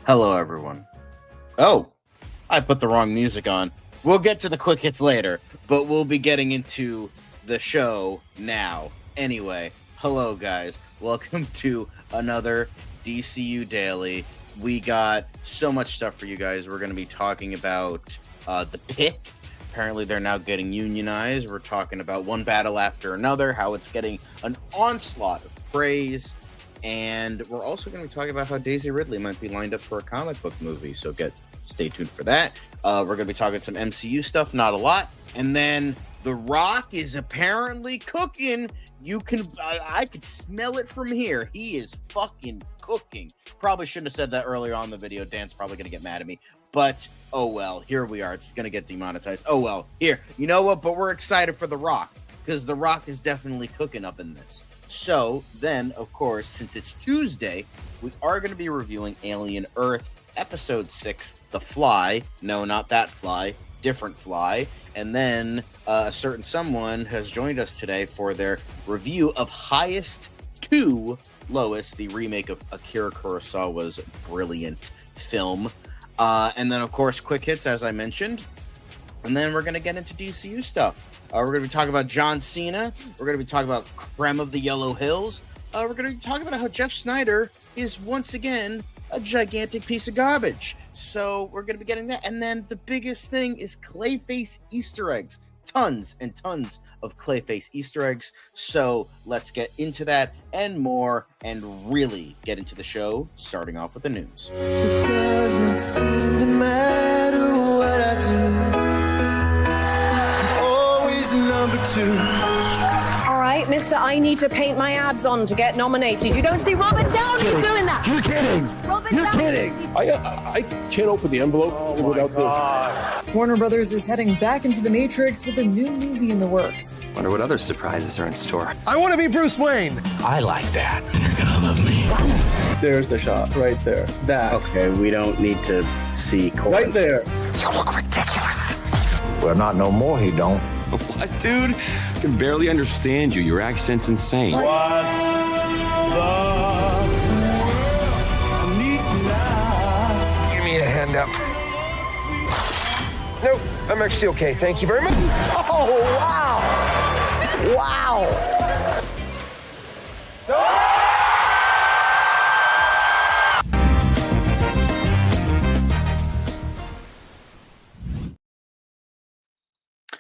Hello, everyone. Oh, I put the wrong music on. We'll get to the quick hits later, but we'll be getting into the show now. Anyway, hello, guys. Welcome to another DCU Daily. We got so much stuff for you guys. We're going to be talking about the Pit. Apparently, they're now getting unionized. We're talking about one battle after another, how it's getting an onslaught of praise. And we're also going to be talking about how Daisy Ridley might be lined up for a comic book movie. So stay tuned for that. We're going to be talking some MCU stuff, not a lot. And then The Rock is apparently cooking. I could smell it from here. He is fucking cooking. Probably shouldn't have said that earlier on in the video. Dan's probably going to get mad at me. But, oh well, here we are. It's going to get demonetized. Oh well, here. You know what? But we're excited for The Rock, because The Rock is definitely cooking up in this. So then, of course, since it's Tuesday, we are going to be reviewing Alien Earth Episode 6, The Fly. No, not that fly. Different fly. And then a certain someone has joined us today for their review of Highest to Lowest, the remake of Akira Kurosawa's brilliant film. And then, of course, quick hits, as I mentioned. And then we're going to get into DCU stuff. We're going to be talking about John Cena. We're going to be talking about Creme of the Yellow Hills. We're going to be talking about how Jeff Sneider is once again a gigantic piece of garbage. So we're going to be getting that. And then the biggest thing is Clayface Easter eggs. Tons and tons of Clayface Easter eggs. So let's get into that and more and really get into the show, starting off with the news. It doesn't seem to matter what I do. Number 2. All right, mister, I need to paint my abs on to get nominated. You don't see Robert Downey doing that. You're kidding. You're kidding. I can't open the envelope without the... Warner Brothers is heading back into the Matrix with a new movie in the works. Wonder what other surprises are in store. I want to be Bruce Wayne. I like that. You're gonna love me. There's the shot right there. That. Okay, we don't need to see chorus. Right there. You look ridiculous. Well, not no more, he don't. What, dude? I can barely understand you. Your accent's insane. What Give me a hand up. Nope, I'm actually okay. Thank you very much. Oh, wow. Wow.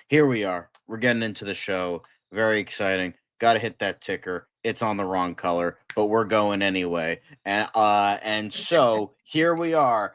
Here we are. We're getting into the show. Very exciting. Got to hit that ticker. It's on the wrong color, but we're going anyway. And so here we are.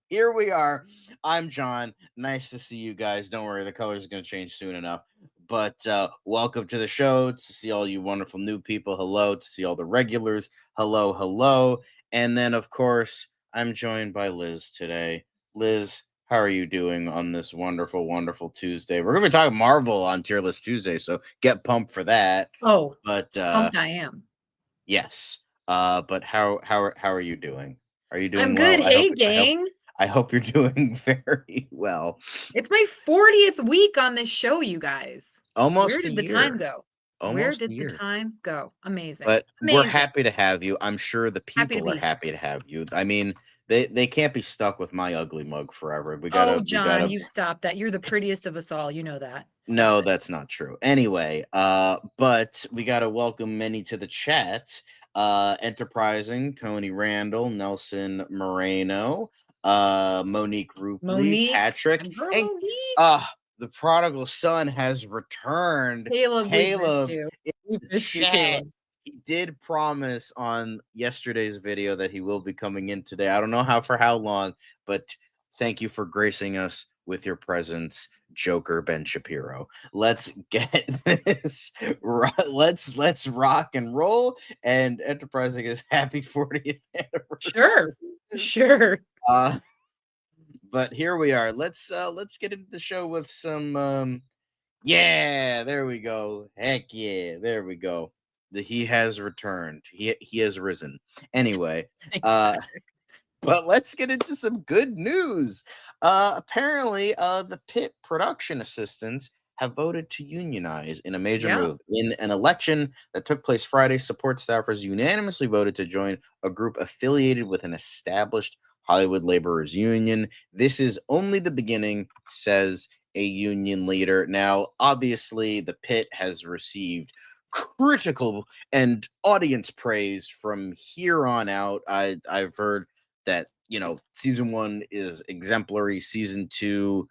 Here we are. I'm John. Nice to see you guys. Don't worry, the colors are going to change soon enough. But welcome to the show. To see all you wonderful new people, hello. To see all the regulars, hello, hello. And then, of course, I'm joined by Liz today. Liz, how are you doing on this wonderful, wonderful Tuesday? We're going to be talking Marvel on Tier List Tuesday, so get pumped for that. Oh, but pumped I am. Yes. But how are you doing? Are you doing I'm well? good. Hey, gang. I hope you're doing very well. It's my 40th week on this show, you guys. Almost Where did a the year. time go? Almost Where a did year. the time go? Amazing. But Amazing. we're happy to have you. I'm sure the people are happy to have you. I mean, they can't be stuck with my ugly mug forever. John, you stop that. You're the prettiest of us all. You know that. No, that's not true. Anyway, but we got to welcome many to the chat. Enterprising, Tony Randall, Nelson Moreno, Monique Rupley, Patrick, and the prodigal son has returned. Caleb, we missed you, Caleb. He did promise on yesterday's video that he will be coming in today. I don't know for how long, but thank you for gracing us with your presence, Joker Ben Shapiro. Let's get this. Let's rock and roll. And Enterprising is happy 40th anniversary. Sure. But here we are. Let's get into the show with some yeah, there we go. Heck yeah, there we go. He has returned. He has risen. Anyway, but let's get into some good news. Apparently, the Pit production assistants have voted to unionize in a major Yeah. move. In an election that took place Friday, support staffers unanimously voted to join a group affiliated with an established Hollywood laborers union. This is only the beginning, says a union leader. Now, obviously, the pit has received critical and audience praise from here on out. I've heard that, season 1 is exemplary, season 2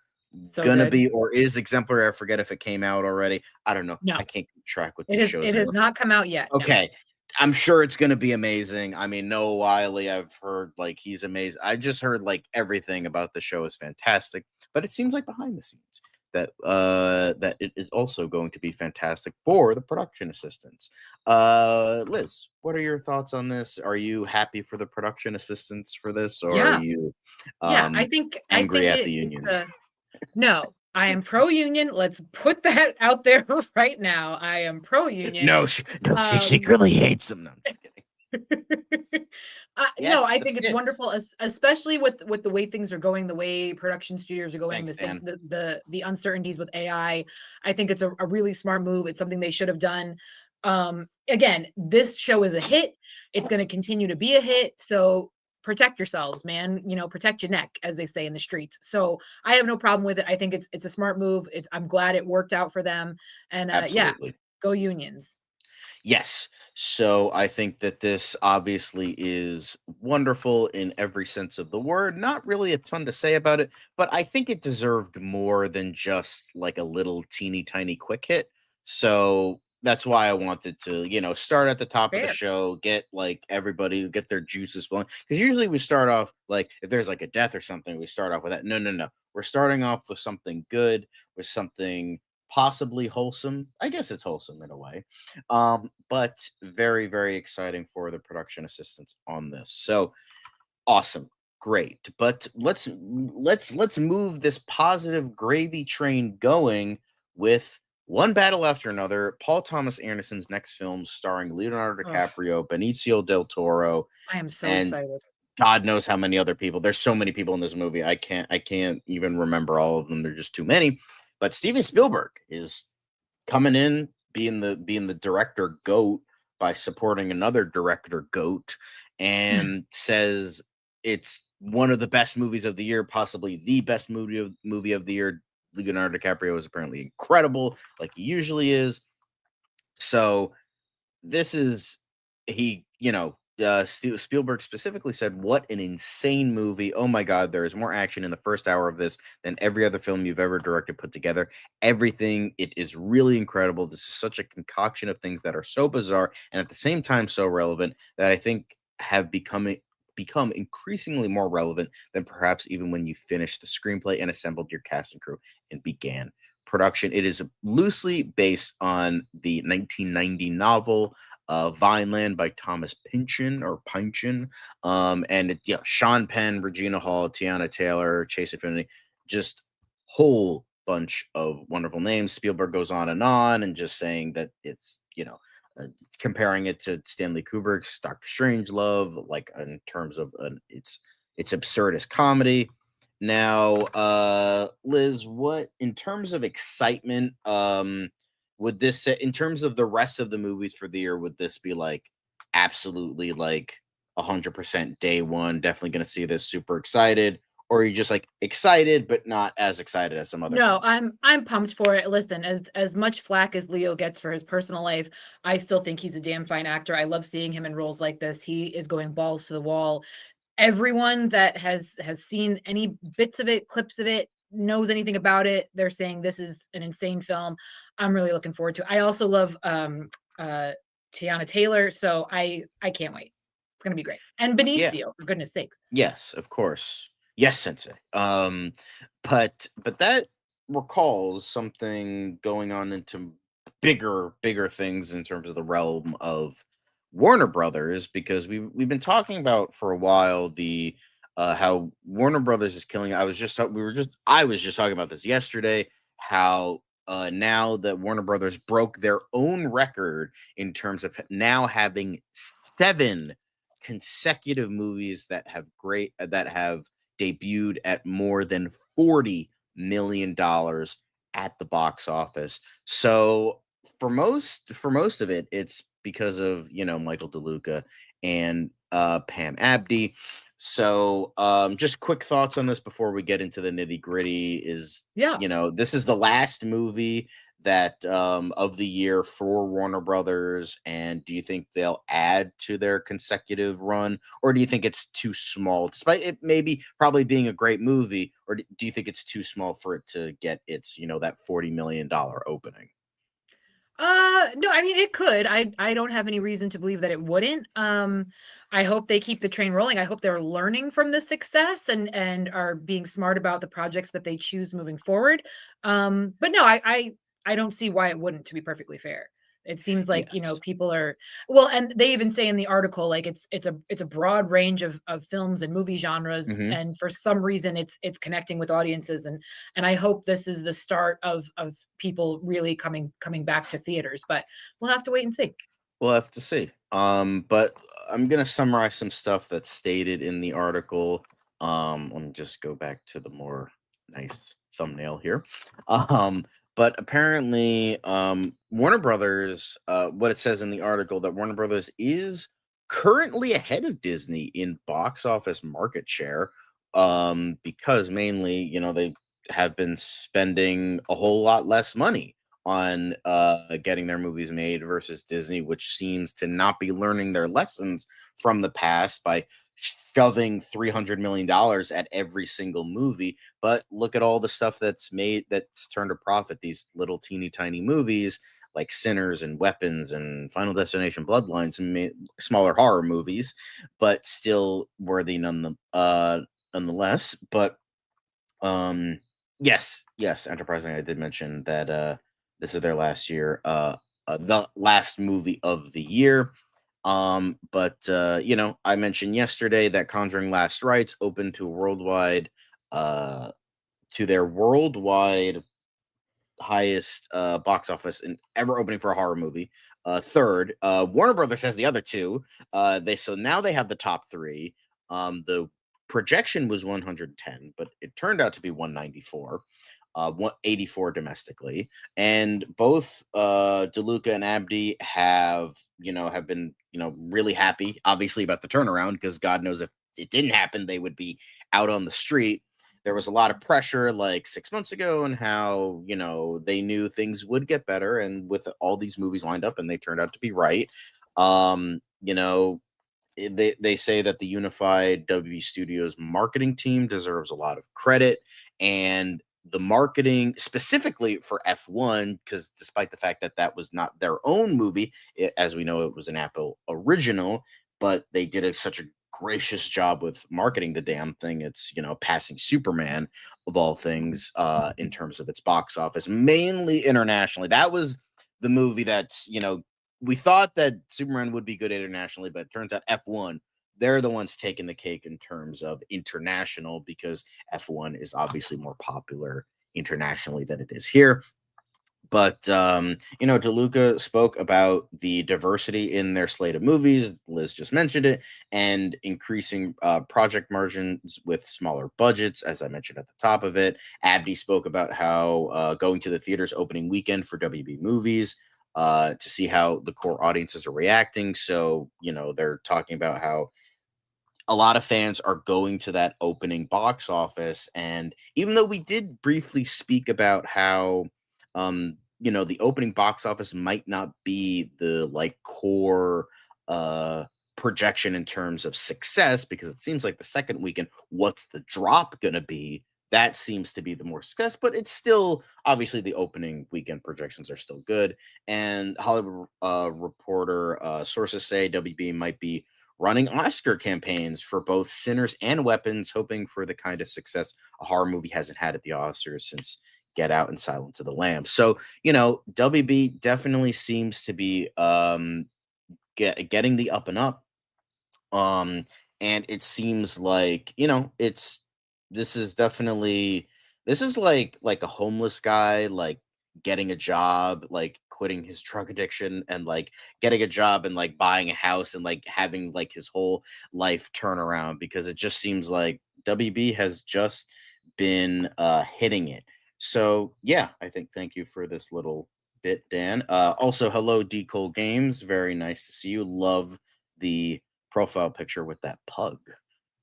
So gonna good. be or is exemplary. I forget if it came out already. I don't know. No. I can't keep track with It these is. shows It has anymore. not come out yet. No. Okay. I'm sure it's gonna be amazing. I mean, Noah Wiley, I've heard like he's amazing. I just heard like everything about the show is fantastic, but it seems like behind the scenes that it is also going to be fantastic for the production assistants. Liz, what are your thoughts on this? Are you happy for the production assistants for this, or are Yeah. you Yeah. I think angry at the it's unions? no. I am pro union. Let's put that out there right now. I am pro union. No, she secretly hates them. No, I'm just kidding. No, Yes, I the think it's pits. wonderful, especially with the way things are going, the way production studios are going, Thanks, the thing, Dan. the uncertainties with AI. I think it's a really smart move. It's something they should have done. Again, this show is a hit. It's going to continue to be a hit. So protect yourselves, man. Protect your neck, as they say in the streets. So I have no problem with it. I think it's a smart move. I'm glad it worked out for them. And yeah, Absolutely. go unions. Yes. So I think that this obviously is wonderful in every sense of the word. Not really a ton to say about it, but I think it deserved more than just like a little teeny tiny quick hit. So that's why I wanted to, start at the top of the Fair. show, get like everybody get their juices flowing. Because usually we start off like if there's like a death or something, we start off with that. No, no, no. We're starting off with something good, with something possibly wholesome. I guess it's wholesome in a way, but very, very exciting for the production assistants on this. So awesome, great. But let's move this positive gravy train going with one battle after another. Paul Thomas Anderson's next film, starring Leonardo Ugh, DiCaprio, Benicio del Toro, I am so and excited. God knows how many other people. There's so many people in this movie. I can't even remember all of them. There's just too many. But Steven Spielberg is coming in, being the director goat by supporting another director goat, and says it's one of the best movies of the year, possibly the best movie of the year. Leonardo DiCaprio is apparently incredible, like he usually is. So this is Spielberg specifically said, "What an insane movie! Oh my God, there is more action in the first hour of this than every other film you've ever directed put together. Everything, it is really incredible. This is such a concoction of things that are so bizarre and at the same time so relevant that I think have become increasingly more relevant than perhaps even when you finished the screenplay and assembled your cast and crew and began production. It is loosely based on the 1990 novel Vineland by Thomas Pynchon. And Sean Penn, Regina Hall, Tiana Taylor, Chase Affinity, just whole bunch of wonderful names. Spielberg goes on and just saying that it's, comparing it to Stanley Kubrick's Doctor Strangelove, like in terms of it's absurdist comedy. Now, Liz, what in terms of excitement, would this in terms of the rest of the movies for the year, would this be like absolutely like 100% day one, definitely gonna see this, super excited? Or are you just like excited but not as excited as some other No, films? I'm pumped for it. Listen, as much flack as Leo gets for his personal life, I still think he's a damn fine actor. I love seeing him in roles like this. He is going balls to the wall. Everyone that has seen any bits of it, clips of it, knows anything about it, they're saying this is an insane film. I'm really looking forward to it. I also love Tiana Taylor, so I can't wait. It's gonna be great. And Yeah. Benicio, for goodness sakes. Yes, of course. Yes, Sensei. But that recalls something going on into bigger things in terms of the realm of Warner Brothers, because we've been talking about for a while the how Warner Brothers is killing. I was just talking about this yesterday. How now that Warner Brothers broke their own record in terms of now having 7 consecutive movies that have debuted at more than $40 million at the box office. So for most of it, it's because of Michael DeLuca and Pam Abdi. So just quick thoughts on this before we get into the nitty gritty. Yeah. This is the last movie that of the year for Warner Brothers, and do you think they'll add to their consecutive run, or do you think it's too small, despite it maybe probably being a great movie, or do you think it's too small for it to get its that $40 million opening? No, I mean it could. I don't have any reason to believe that it wouldn't. I hope they keep the train rolling. I hope they're learning from the success and are being smart about the projects that they choose moving forward. But no, I don't see why it wouldn't, to be perfectly fair. It seems like, Yes. people are well, and they even say in the article, like it's a broad range of films and movie genres, Hmm. and for some reason it's connecting with audiences, and I hope this is the start of people really coming back to theaters, but we'll have to wait and see. We'll have to see. But I'm gonna summarize some stuff that's stated in the article. Let me just go back to the more nice thumbnail here. Um, but apparently, Warner Brothers, what it says in the article, that Warner Brothers is currently ahead of Disney in box office market share. Because mainly, they have been spending a whole lot less money on getting their movies made versus Disney, which seems to not be learning their lessons from the past by shoving $300 million at every single movie. But look at all the stuff that's turned a profit. These little teeny tiny movies like Sinners and Weapons and Final Destination Bloodlines, and smaller horror movies, but still worthy nonetheless. But yes, Enterprising. I did mention that this is their last year, the last movie of the year. But I mentioned yesterday that Conjuring Last Rites opened to uh their worldwide highest box office in ever opening for a horror movie. Third, Warner Brothers has the other two. So now they have the top three. The projection was 110, but it turned out to be 194. 184 domestically, and both DeLuca and Abdi have been really happy, obviously, about the turnaround, because God knows if it didn't happen, they would be out on the street. There was a lot of pressure like 6 months ago, and how they knew things would get better, and with all these movies lined up, and they turned out to be right. um they say that the unified WB Studios marketing team deserves a lot of credit, and the marketing specifically for F1, because despite the fact that that was not their own movie, as we know, it was an Apple original, but they did such a gracious job with marketing the damn thing. It's passing Superman of all things in terms of its box office, mainly internationally. That was the movie that's we thought that Superman would be good internationally, but it turns out F1, they're the ones taking the cake in terms of international, because F1 is obviously more popular internationally than it is here. But DeLuca spoke about the diversity in their slate of movies. Liz just mentioned it, and increasing project margins with smaller budgets, as I mentioned at the top of it. Abdi spoke about how going to the theaters opening weekend for WB movies to see how the core audiences are reacting. So they're talking about how a lot of fans are going to that opening box office. And even though we did briefly speak about how the opening box office might not be the like core uh projection in terms of success, because it seems like the second weekend, what's the drop gonna be? That seems to be the more success, but it's still, obviously, the opening weekend projections are still good. And Hollywood Reporter sources say WB might be running Oscar campaigns for both Sinners and Weapons, hoping for the kind of success a horror movie hasn't had at the Oscars since Get Out and Silence of the Lambs. So, WB definitely seems to be getting the up and up. Um, and it seems like, this is definitely this is like a homeless guy, like getting a job, like quitting his drug addiction, and like getting a job, and like buying a house, and like having like his whole life turn around, because it just seems like WB has just been hitting it. So yeah, I think thank you for this little bit, Dan. Also, hello, D Cole Games. Very nice to see you. Love the profile picture with that pug.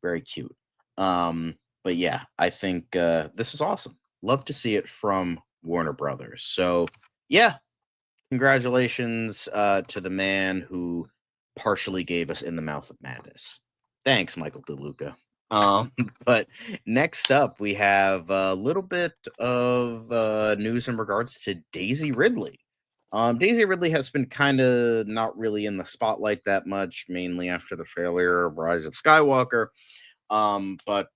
Very cute. But yeah, I think this is awesome. Love to see it from Warner Brothers. So yeah, congratulations to the man who partially gave us In the Mouth of Madness. Thanks, Michael DeLuca. Um, but next up, we have a little bit of news in regards to Daisy Ridley. Daisy Ridley has been kind of not really in the spotlight that much, mainly after the failure of Rise of Skywalker. But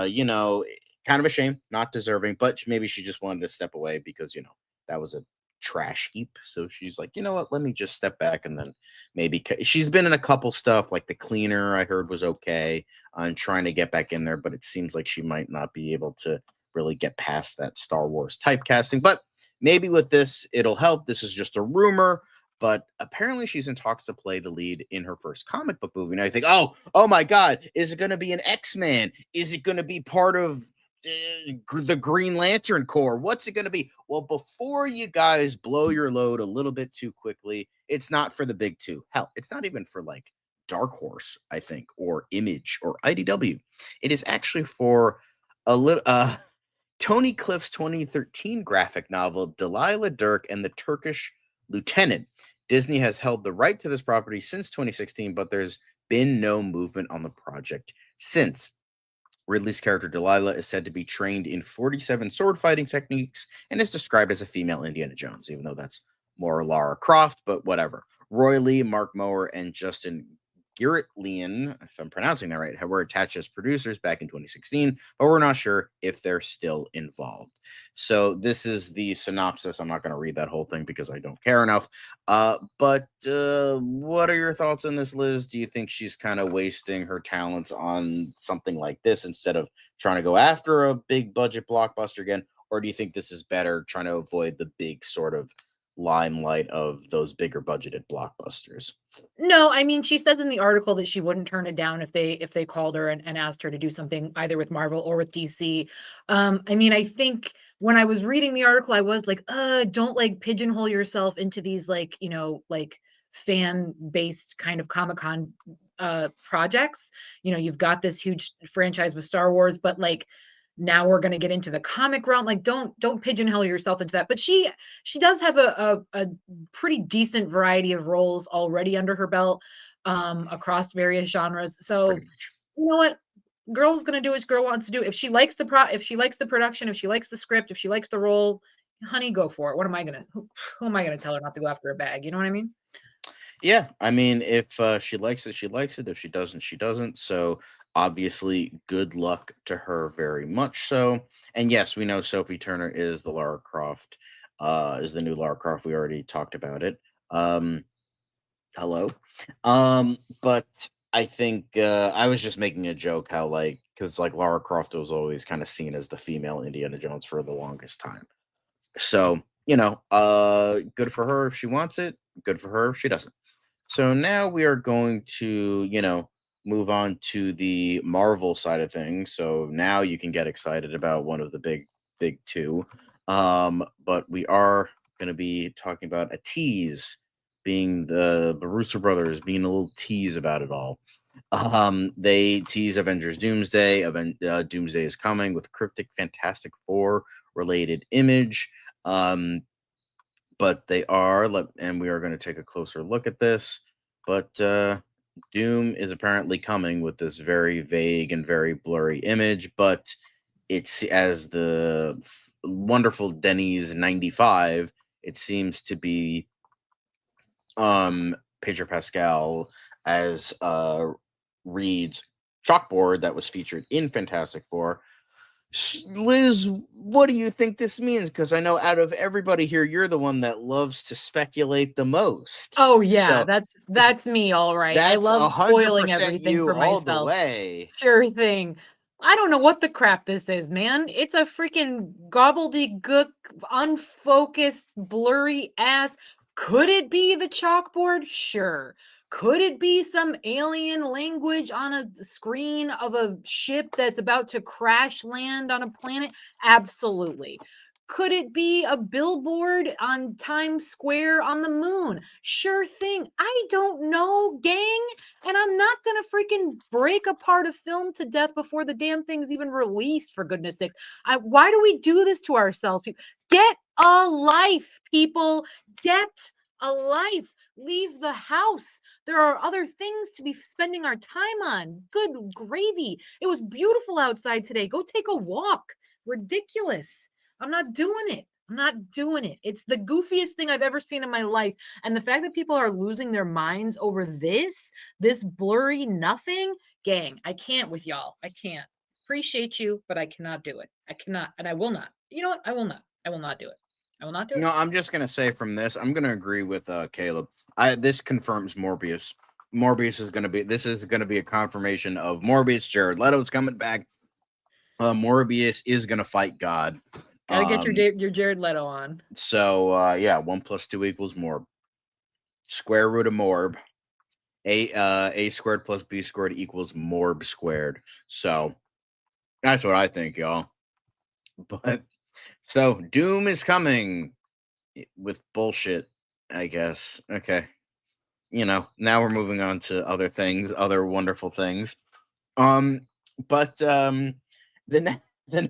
you know, kind of a shame, not deserving, but maybe she just wanted to step away because, you know, that was a trash heap. So she's like, you know what, let me just step back and then maybe she's been in a couple stuff like The Cleaner, I heard was okay, on trying to get back in there, but it seems like she might not be able to really get past that Star Wars typecasting. But maybe with this, it'll help. This is just a rumor, but apparently she's in talks to play the lead in her first comic book movie. And I think, oh my God, is it going to be an X-Man? Is it going to be part of the Green Lantern Corps? What's it going to be? Well, before you guys blow your load a little bit too quickly, it's not for the big two. Hell, it's not even for like Dark Horse, I think, or Image or IDW. It is actually for a little Tony Cliff's 2013 graphic novel, Delilah Dirk and the Turkish Lieutenant. Disney has held the right to this property since 2016, but there's been no movement on the project since. Ridley's character Delilah is said to be trained in 47 sword fighting techniques and is described as a female Indiana Jones, even though that's more Lara Croft, but whatever. Roy Lee, Mark Mower, and Justin Giritlian, if I'm pronouncing that right, were attached as producers back in 2016, but we're not sure if they're still involved. So this is the synopsis. I'm not going to read that whole thing because I don't care enough. But what are your thoughts on this, Liz? Do you think she's kind of wasting her talents on something like this instead of trying to go after a big budget blockbuster again? Or do you think this is better, trying to avoid the big sort of limelight of those bigger budgeted blockbusters? No, I mean, she says in the article that she wouldn't turn it down if they called her and asked her to do something either with Marvel or with DC. I mean, I think when I was reading the article, I was like, don't like pigeonhole yourself into these like, you know, like fan-based kind of Comic-Con projects. You know, you've got this huge franchise with Star Wars, but like now we're going to get into the comic realm. Like, don't pigeonhole yourself into that. But she does have a pretty decent variety of roles already under her belt across various genres. So you know what? Girl's going to do what girl wants to do. If she likes if she likes the production, if she likes the script, if she likes the role, honey, go for it. What am I going to, who am I going to tell her not to go after a bag? You know what I mean? Yeah, I mean, if she likes it, she likes it. If she doesn't, she doesn't. So obviously, good luck to her, very much so. And yes, we know Sophie Turner is the Lara Croft, is the new Lara Croft. We already talked about it. Hello. But I think I was just making a joke how like because like Lara Croft was always kind of seen as the female Indiana Jones for the longest time. So, you know, good for her if she wants it, good for her if she doesn't. So now we are going to, you know, move on to the Marvel side of things. So now you can get excited about one of the big two. But we are going to be talking about a tease, being the Russo brothers being a little tease about it all. They tease Avengers Doomsday. Doomsday is coming with cryptic Fantastic Four related image. But they are, and we are going to take a closer look at this. But Doom is apparently coming with this very vague and very blurry image, but it's as the wonderful Denny's 95, it seems to be Pedro Pascal as Reed's chalkboard that was featured in Fantastic Four. Liz, what do you think this means? Because I know out of everybody here, you're the one that loves to speculate the most. Oh yeah, So that's me, all right. I that's love spoiling 100% everything you for all the myself. way. Sure thing. I don't know what the crap this is, man. It's a freaking gobbledygook, unfocused, blurry ass. Could it be the chalkboard? Sure. Could it be some alien language on a screen of a ship that's about to crash land on a planet? Absolutely. Could it be a billboard on Times Square on the moon? Sure thing. I don't know, gang. And I'm not going to freaking break apart a film to death before the damn thing's even released, for goodness sakes. Why do we do this to ourselves? Get a life, people. Get a life. Leave the house. There are other things to be spending our time on. Good gravy. It was beautiful outside today. Go take a walk. Ridiculous. I'm not doing it. I'm not doing it. It's the goofiest thing I've ever seen in my life. And the fact that people are losing their minds over this blurry nothing, gang, I can't with y'all. I can't. Appreciate you, but I cannot do it. I cannot, and I will not. You know what? I will not. I will not do it. I will not do it. No, I'm just gonna say from this, I'm gonna agree with Caleb. This confirms Morbius. Morbius is gonna be a confirmation of Morbius. Jared Leto's coming back. Morbius is gonna fight God. Gotta get your Jared Leto on. So yeah, 1 + 2 = Morb. Square root of Morb. A squared plus B squared equals Morb squared. So that's what I think, y'all. But so Doom is coming with bullshit, I guess. Okay. Now we're moving on to other things, other wonderful things. But the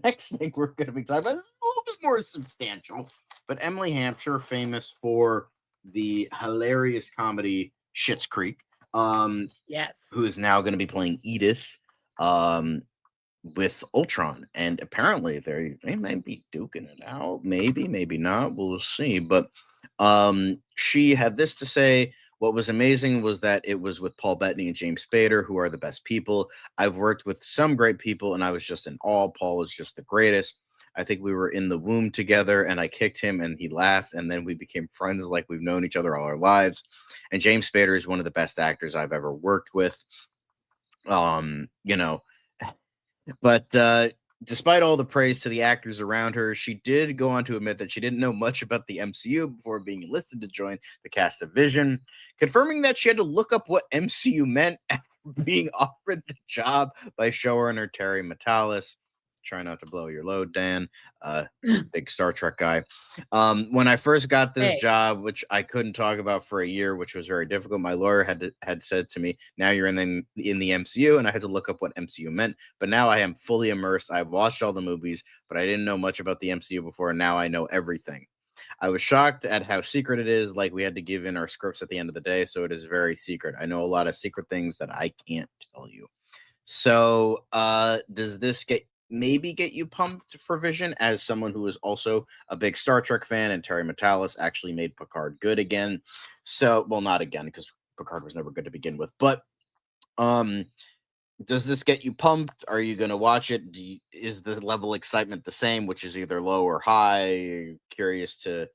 next thing we're going to be talking about is a little bit more substantial. But Emily Hampshire, famous for the hilarious comedy Schitt's Creek, yes, who is now going to be playing Edith, with Ultron, and apparently they might be duking it out. Maybe not. We'll see. But she had this to say. What was amazing was that it was with Paul Bettany and James Spader, who are the best people. I've worked with some great people, and I was just in awe. Paul is just the greatest. I think we were in the womb together, and I kicked him, and he laughed, and then we became friends like we've known each other all our lives. And James Spader is one of the best actors I've ever worked with. But despite all the praise to the actors around her, she did go on to admit that she didn't know much about the MCU before being enlisted to join the cast of Vision, confirming that she had to look up what MCU meant after being offered the job by showrunner Terry Matalas. Try not to blow your load, Dan. Big Star Trek guy. When I first got this job, which I couldn't talk about for a year, which was very difficult, my lawyer had said to me, "Now you're in the MCU," and I had to look up what MCU meant. But now I am fully immersed. I've watched all the movies, but I didn't know much about the MCU before, and now I know everything. I was shocked at how secret it is. Like, we had to give in our scripts at the end of the day, so it is very secret. I know a lot of secret things that I can't tell you. So, does this maybe get you pumped for Vision, as someone who is also a big Star Trek fan, and Terry Matalas actually made Picard good again? So, well, not again, because Picard was never good to begin with. But does this get you pumped? Are you going to watch it? Is the level of excitement the same, which is either low or high? Curious to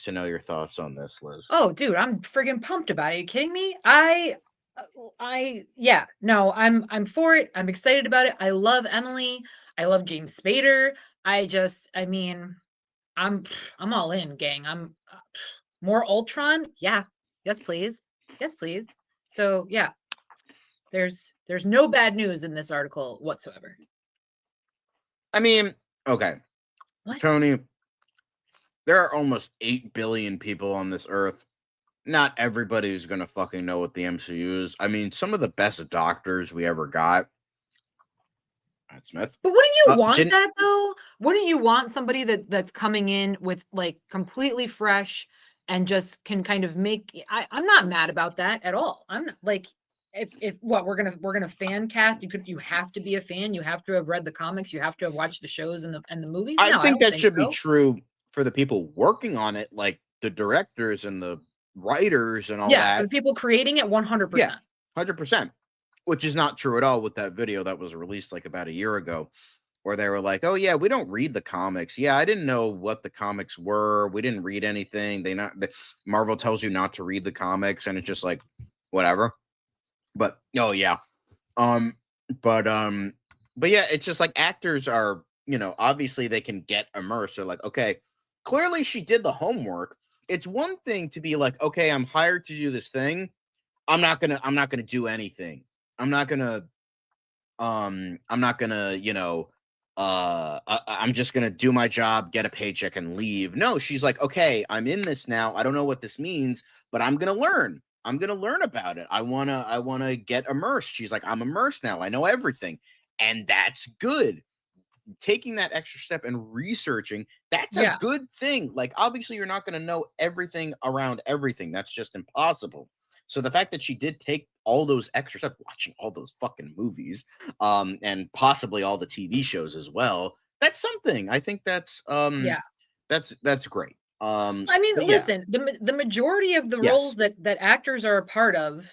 know your thoughts on this, Liz. Oh, dude, I'm friggin' pumped about it. Are you kidding me? I'm for it. I'm excited about it. I love Emily. I love James Spader. I'm all in, gang. I'm more Ultron. Yeah. Yes, please. Yes, please. So yeah, there's no bad news in this article whatsoever. I mean, okay. What? Tony, there are almost 8 billion people on this earth. Not everybody is going to fucking know what the MCU is. I mean, some of the best doctors we ever got. Matt Smith. But wouldn't you want that, though? Wouldn't you want somebody that's coming in with, like, completely fresh and just can kind of make... I'm not mad about that at all. I'm not, like... If what we're gonna fan cast, you have to be a fan, you have to have read the comics, you have to have watched the shows and the movies. I think that should be true for the people working on it, like the directors and the writers and all that. Yeah, for the people creating it, 100%. Yeah, 100%. Which is not true at all with that video that was released like about a year ago, where they were like, "Oh yeah, we don't read the comics." Yeah, I didn't know what the comics were. We didn't read anything. Marvel tells you not to read the comics, and it's just like whatever. But oh yeah, but yeah, it's just like actors are, obviously they can get immersed. They're like, okay, clearly she did the homework. It's one thing to be like, okay, I'm hired to do this thing. I'm not gonna do anything. I'm not gonna, I'm just gonna do my job, get a paycheck, and leave. No, she's like, okay, I'm in this now. I don't know what this means, but I'm gonna learn. I'm gonna learn about it. I wanna get immersed. She's like, I'm immersed now. I know everything, and that's good. Taking that extra step and researching, that's a Yeah. good thing. Like, obviously, you're not gonna know everything around everything. That's just impossible. So the fact that she did take all those extra steps, watching all those fucking movies, and possibly all the TV shows as well, that's something. I think Yeah. that's great. I mean, But yeah, listen, the majority of the yes, roles that actors are a part of,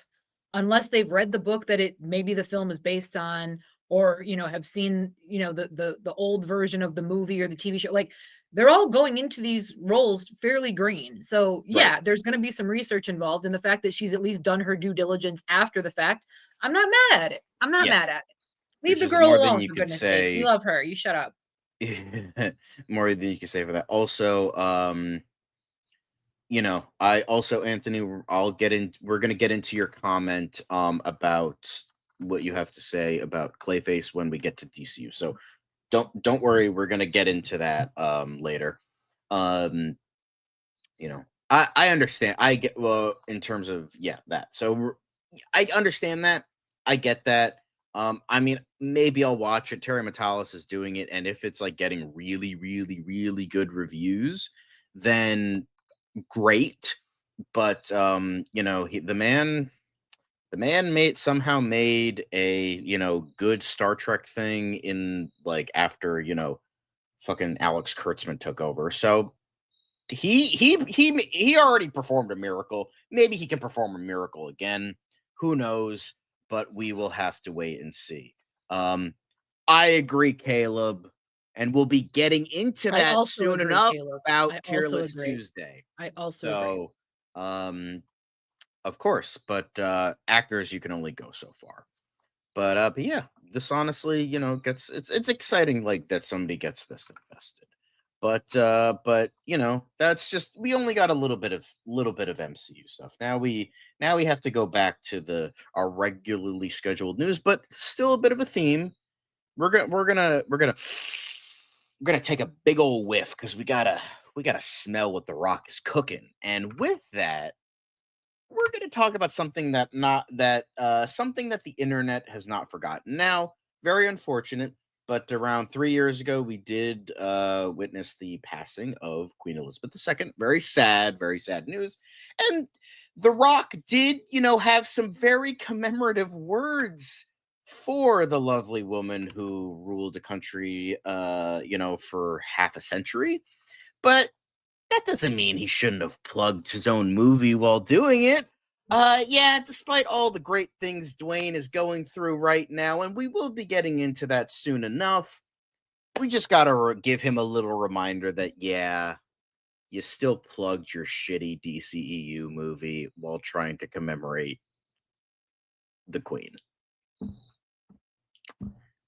unless they've read the book that it maybe the film is based on, or have seen the old version of the movie or the TV show, like they're all going into these roles fairly green. So right. yeah, there's going to be some research involved, in the fact that she's at least done her due diligence after the fact. I'm not mad at it. I'm not Yeah, mad at it. Leave there's the just girl more than alone, you for could goodness sakes. We say. love her. You shut up. More than you could say for that. Also, I also, Anthony, we're gonna get into your comment about what you have to say about Clayface when we get to DCU. So don't worry, we're gonna get into that later. Um, I understand. I get, well, in terms of, that. So I understand that. I get that. I mean, maybe I'll watch it. Terry Matalas is doing it, and if it's like getting really, really, really good reviews, then great. But the man made a good Star Trek thing in, like, after fucking Alex Kurtzman took over. So he already performed a miracle. Maybe he can perform a miracle again. Who knows? But we will have to wait and see. Um, I agree, Caleb, and we'll be getting into I that also soon agree, enough Caleb. about I Tier also List agree. Tuesday. I also agree. So, of course, but actors, you can only go so far. But yeah, this honestly, gets it's exciting, like, that somebody gets this invested. But that's just, we only got a little bit of MCU stuff. Now we have to go back to our regularly scheduled news, but still a bit of a theme. We're gonna take a big old whiff, because we gotta smell what the Rock is cooking. And with that, we're going to talk about something something that the internet has not forgotten. Now, very unfortunate, but around 3 years ago, we did witness the passing of Queen Elizabeth II. Very sad news. And The Rock did, have some very commemorative words for the lovely woman who ruled a country, for half a century. But that doesn't mean he shouldn't have plugged his own movie while doing it. Yeah, despite all the great things Dwayne is going through right now, and we will be getting into that soon enough, we just gotta give him a little reminder that, yeah, you still plugged your shitty DCEU movie while trying to commemorate the Queen.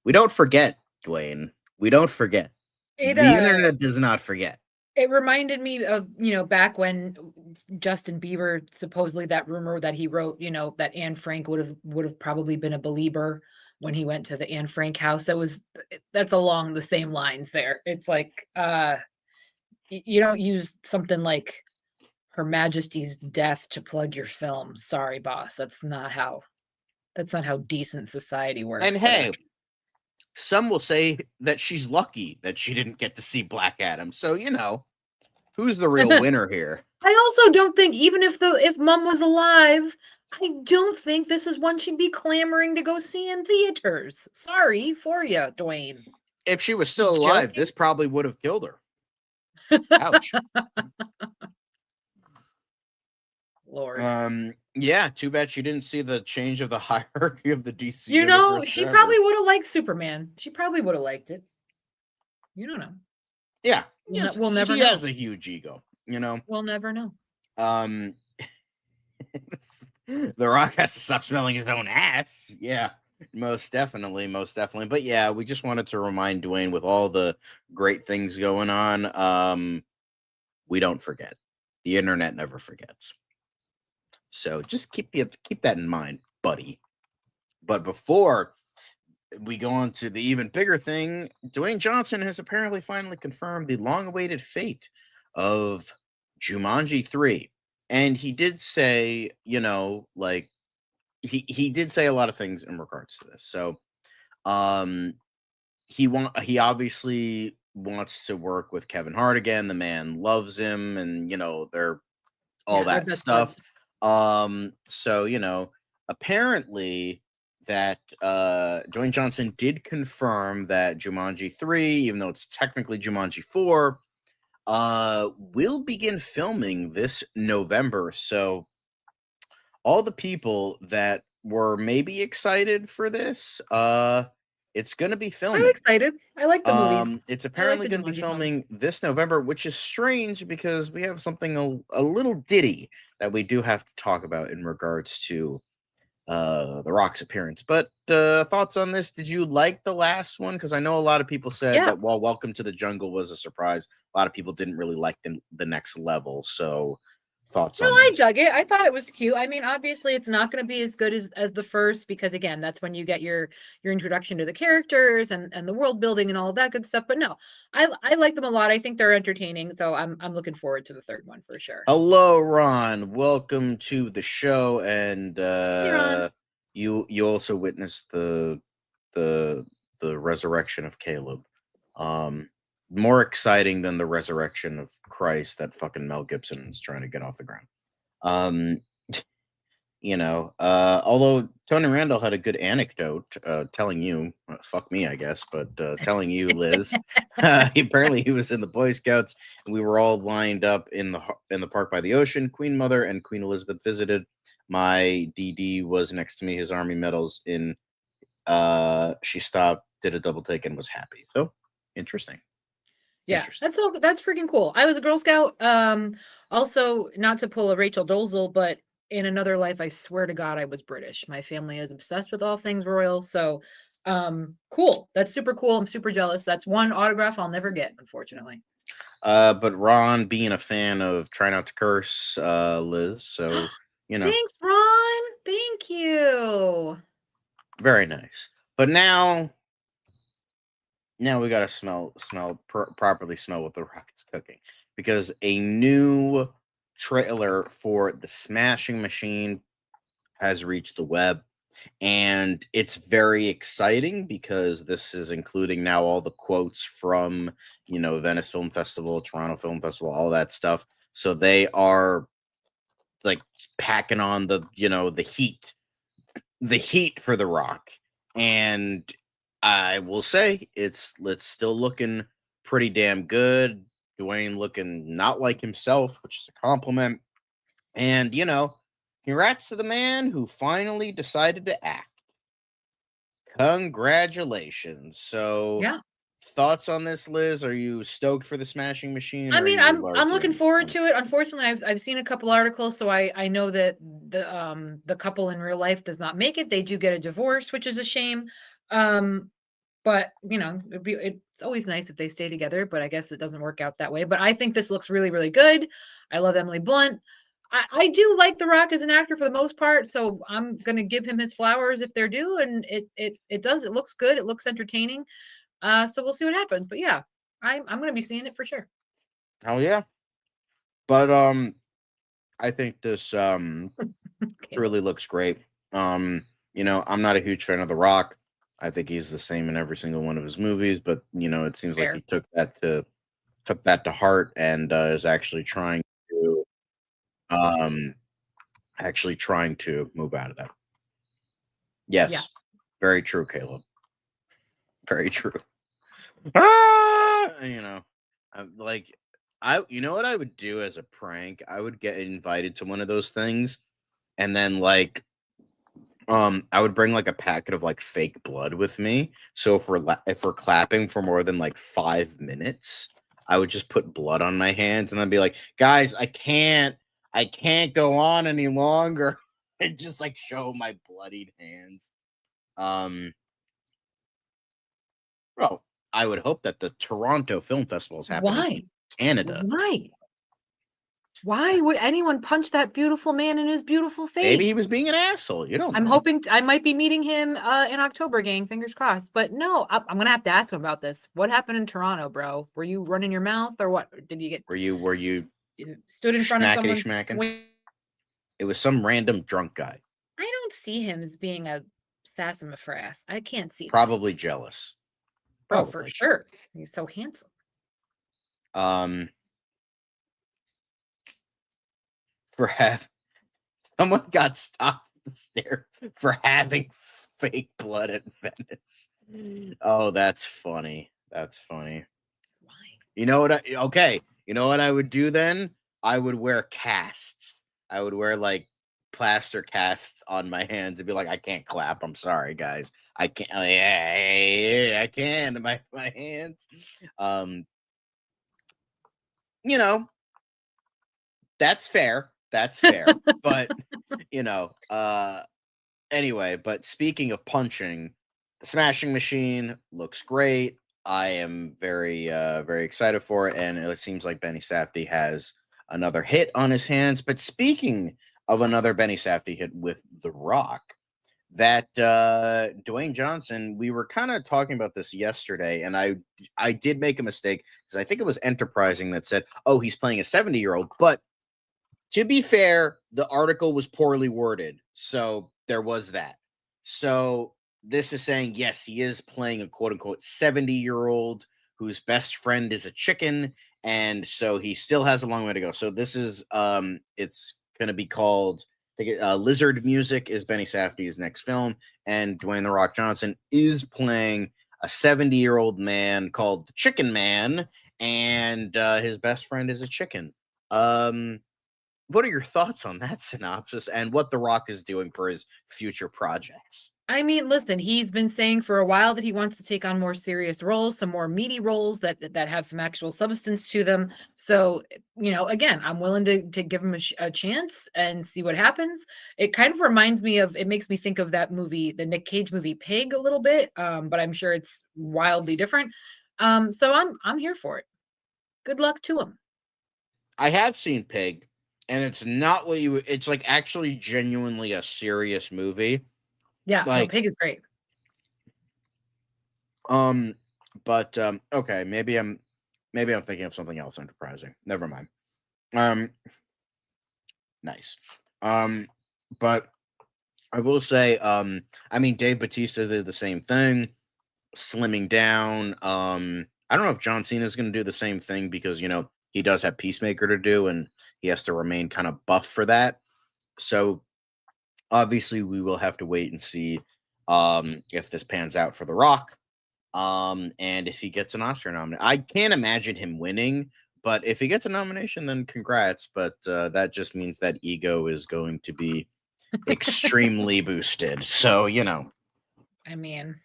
We don't forget, Dwayne. We don't forget. It The internet does not forget. It reminded me of, back when Justin Bieber, supposedly, that rumor that he wrote, that Anne Frank would have probably been a believer when he went to the Anne Frank house. That's along the same lines there. It's like, you don't use something like Her Majesty's death to plug your film. Sorry, boss. That's not how decent society works. And hey, some will say that she's lucky that she didn't get to see Black Adam. So, who's the real winner here? I also don't think, even if Mom was alive, I don't think this is one she'd be clamoring to go see in theaters. Sorry for you, Dwayne. If she was still alive, this probably would have killed her. Ouch. Lord. Yeah, too bad she didn't see the change of the hierarchy of the DC universe. She probably would have liked Superman. She probably would have liked it. You don't know. Yeah. We'll never know. He has a huge ego, We'll never know. The Rock has to stop smelling his own ass. Yeah, most definitely. But yeah, we just wanted to remind Dwayne, with all the great things going on, we don't forget. The internet never forgets. So just keep that in mind, buddy. But before we go on to the even bigger thing. Dwayne Johnson has apparently finally confirmed the long-awaited fate of Jumanji 3. And he did say, like he did say a lot of things in regards to this. So um he obviously wants to work with Kevin Hart again. The man loves him, and they're all Yeah, they're that best stuff. buds. So apparently that Dwayne Johnson did confirm that Jumanji 3, even though it's technically Jumanji 4, will begin filming this November. So all the people that were maybe excited for this, it's going to be I'm filming. excited. I like the movies. It's I like apparently the going to be Jumanji films. filming this November, which is strange because we have something a little ditty that we do have to talk about in regards to The Rock's appearance. But thoughts on this? Did you like the last one? Because I know a lot of people said Yeah. that while Welcome to the Jungle was a surprise, a lot of people didn't really like the next level. So thoughts No, on I this? dug it. I thought it was cute. I mean, obviously, it's not going to be as good as the first because, again, that's when you get your introduction to the characters and the world building and all of that good stuff. But no, I like them a lot. I think they're entertaining. So I'm looking forward to the third one for sure. Hello, Ron. Welcome to the show. And Hey, Ron. you also witnessed the resurrection of Caleb. More exciting than the resurrection of Christ that fucking Mel Gibson is trying to get off the ground. Although Tony Randall had a good anecdote telling you, fuck me, I guess, but telling you, Liz, apparently he was in the Boy Scouts and we were all lined up in the park by the ocean. Queen Mother and Queen Elizabeth visited. My DD was next to me, his army medals in. She stopped, did a double take, and was happy. So interesting. Yeah, that's freaking cool. I was a Girl Scout. Also, not to pull a Rachel Dolezal, but in another life, I swear to God, I was British. My family is obsessed with all things royal. So, cool. That's super cool. I'm super jealous. That's one autograph I'll never get, unfortunately. But Ron being a fan of Try Not to Curse, Liz, so Thanks, Ron. Thank you. Very nice. But now we gotta properly smell what the Rocket's cooking, because a new trailer for the Smashing Machine has reached the web, and it's very exciting because this is including now all the quotes from Venice Film Festival, Toronto Film Festival, all that stuff. So they are like packing on the heat for The Rock, and I will say it's still looking pretty damn good. Dwayne looking not like himself, which is a compliment. And congrats to the man who finally decided to act. Congratulations. So yeah. Thoughts on this, Liz? Are you stoked for the Smashing Machine? I mean, I'm looking forward to it. Unfortunately, I've seen a couple articles, so I know that the couple in real life does not make it. They do get a divorce, which is a shame. But it's always nice if they stay together, but I guess it doesn't work out that way. But I think this looks really, really good. I love Emily Blunt. I do like The Rock as an actor for the most part, so I'm gonna give him his flowers if they're due, and it does. It looks good. It looks entertaining. So we'll see what happens. But yeah, I'm gonna be seeing it for sure. Hell yeah. But I think this really looks great. I'm not a huge fan of The Rock. I think he's the same in every single one of his movies, but it seems like he took that to heart and is actually trying to move out of that. Yes. Yeah. Very true, Caleb. Very true. I'm like, you know what I would do as a prank? I would get invited to one of those things, and then I would bring like a packet of like fake blood with me. So if we're clapping for more than like 5 minutes, I would just put blood on my hands and then be like, guys, I can't go on any longer, and just like show my bloodied hands. Well, I would hope that the Toronto Film Festival is happening in Canada. Why? Why would anyone punch that beautiful man in his beautiful face? Maybe he was being an asshole. You don't know. I'm hoping I might be meeting him in October, gang. Fingers crossed. But no, I'm gonna have to ask him about this. What happened in Toronto, bro? Were you running your mouth or what? Did you get? Were you Stood in front of schmackety someone? schmacking? It was some random drunk guy. I don't see him as being a sassafras. I can't see. Probably jealous. Oh, for sure. He's so handsome. Someone got stopped at the stairs for having fake blood at Venice. Oh, that's funny. That's funny. Why? You know what? You know what I would do then? I would wear casts. I would wear like plaster casts on my hands and be like, I can't clap. I'm sorry, guys. I can't. I can't. My hands. You know, that's fair. That's fair. But anyway, but speaking of punching, the Smashing Machine looks great. I am very excited for it, and it seems like Benny Safdie has another hit on his hands. But speaking of another Benny Safdie hit with The Rock, that Dwayne Johnson, we were kind of talking about this yesterday, and I did make a mistake because I think it was Enterprising that said, oh, he's playing a 70-year-old, but to be fair, the article was poorly worded, so there was that. So this is saying, yes, he is playing a quote-unquote 70-year-old whose best friend is a chicken, and so he still has a long way to go. So this is, it's going to be called, Lizard Music is Benny Safdie's next film, and Dwayne "The Rock" Johnson is playing a 70-year-old man called the Chicken Man, and his best friend is a chicken. What are your thoughts on that synopsis and what The Rock is doing for his future projects? I mean, listen, he's been saying for a while that he wants to take on more serious roles, some more meaty roles that have some actual substance to them. So, again, I'm willing to give him a chance and see what happens. It kind of reminds me of, it makes me think of that movie, the Nick Cage movie Pig, a little bit, but I'm sure it's wildly different. So I'm here for it. Good luck to him. I have seen Pig. And it's not what you. It's like actually genuinely a serious movie. Yeah, like, Pig is great. But okay, maybe I'm thinking of something else enterprising. Never mind. Nice. But I will say, I mean, Dave Bautista did the same thing, slimming down. I don't know if John Cena is going to do the same thing because he does have Peacemaker to do, and he has to remain kind of buff for that. So obviously we will have to wait and see if this pans out for The Rock, and if he gets an Oscar nomination. I can't imagine him winning, but if he gets a nomination, then congrats. But that just means that ego is going to be extremely boosted. So, I mean,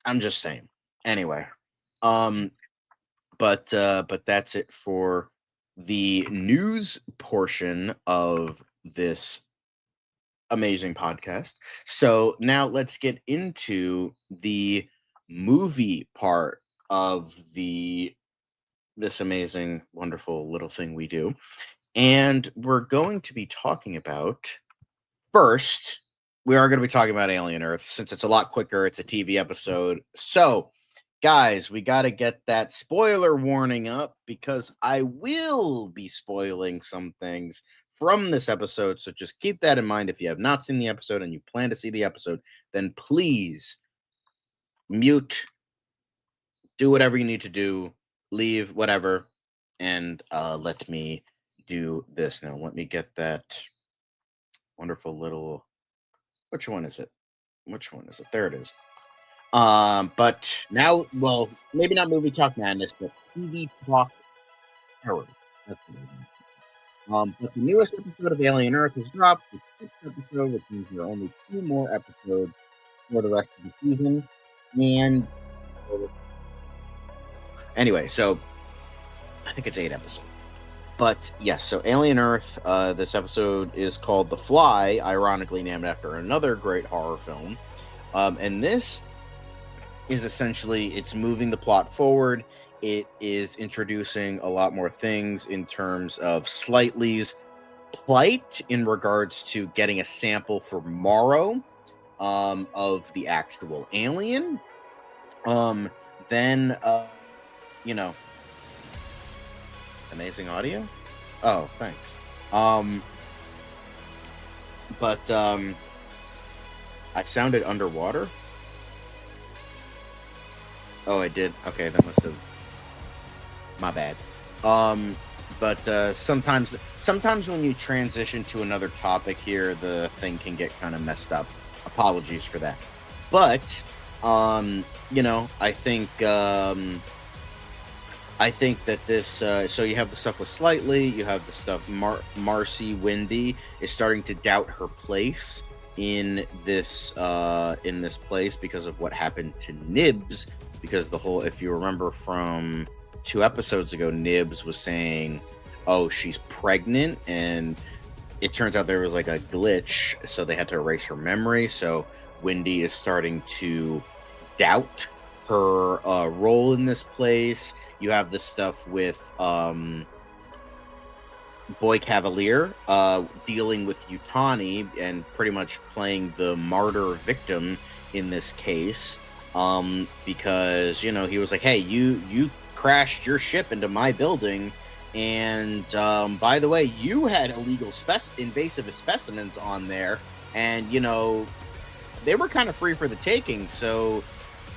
I'm just saying. Anyway. But that's it for the news portion of this amazing podcast. So now let's get into the movie part of this amazing, wonderful little thing we do. And we're going to be talking about, first, we are going to be talking about Alien Earth, since it's a lot quicker. It's a TV episode. So, guys, we got to get that spoiler warning up because I will be spoiling some things from this episode. So just keep that in mind. If you have not seen the episode and you plan to see the episode, then please mute, do whatever you need to do, leave, whatever, and let me do this. Now, let me get that wonderful little... Which one is it? There it is. But now, well, maybe not Movie Talk Madness, but TVTalk Terror. That's what it is. But the newest episode of Alien Earth has dropped. It's the 6th episode, which means there are only 2 more episodes for the rest of the season. And anyway, so I think it's 8 episodes. But yes, so Alien Earth, this episode is called The Fly, ironically named after another great horror film. And this is essentially, it's moving the plot forward it is introducing a lot more things in terms of Slightly's plight in regards to getting a sample for Morrow of the actual alien. Then you know, amazing audio. Oh, thanks. But I sounded underwater. Oh, I did. Okay, that must have. My bad. But sometimes when you transition to another topic here, the thing can get kind of messed up. Apologies for that. But you know, I think that this. So you have the stuff with Slightly. You have the stuff. Marcy Wendy is starting to doubt her place in this place because of what happened to Nibs. Because the whole, if you remember from 2 episodes ago, Nibs was saying, "Oh, she's pregnant," and it turns out there was like a glitch, so they had to erase her memory. So Wendy is starting to doubt her role in this place. You have this stuff with Boy Cavalier dealing with Yutani and pretty much playing the martyr victim in this case, because, you know, he was like, hey, you crashed your ship into my building, and by the way, you had illegal invasive specimens on there, and, you know, they were kind of free for the taking, so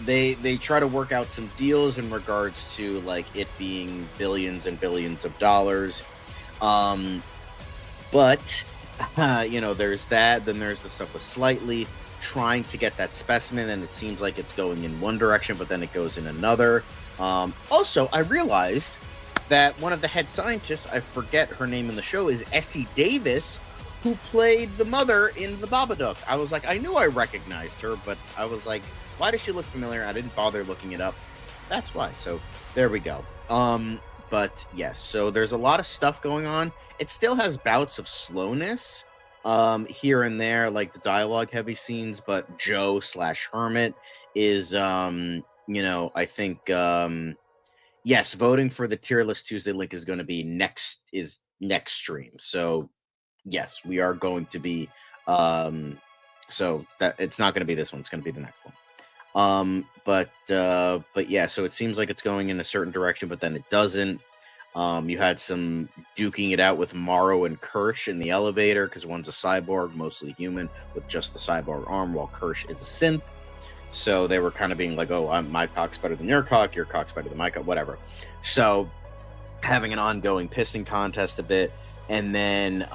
they try to work out some deals in regards to, like, it being billions and billions of dollars. But you know, there's that. Then there's the stuff with Slightly trying to get that specimen, and it seems like it's going in one direction, but then it goes in another. Also, I realized that one of the head scientists, I forget her name in the show, is Essie Davis, who played the mother in The Babadook. I was like, I knew I recognized her, but I was like, why does she look familiar? I didn't bother looking it up. That's why. So there we go. But yes, so there's a lot of stuff going on. It still has bouts of slowness here and there, like the dialogue heavy scenes, but Joe/Hermit is, you know, I think, yes, voting for the Tier List Tuesday link is going to be next stream. So yes, we are going to be, so that it's not going to be this one. It's going to be the next one. But yeah, so it seems like it's going in a certain direction, but then it doesn't. You had some duking it out with Morrow and Kirsch in the elevator, because one's a cyborg, mostly human, with just the cyborg arm, while Kirsch is a synth. So they were kind of being like, oh, my cock's better than your cock's better than my cock, whatever. So having an ongoing pissing contest a bit. And then,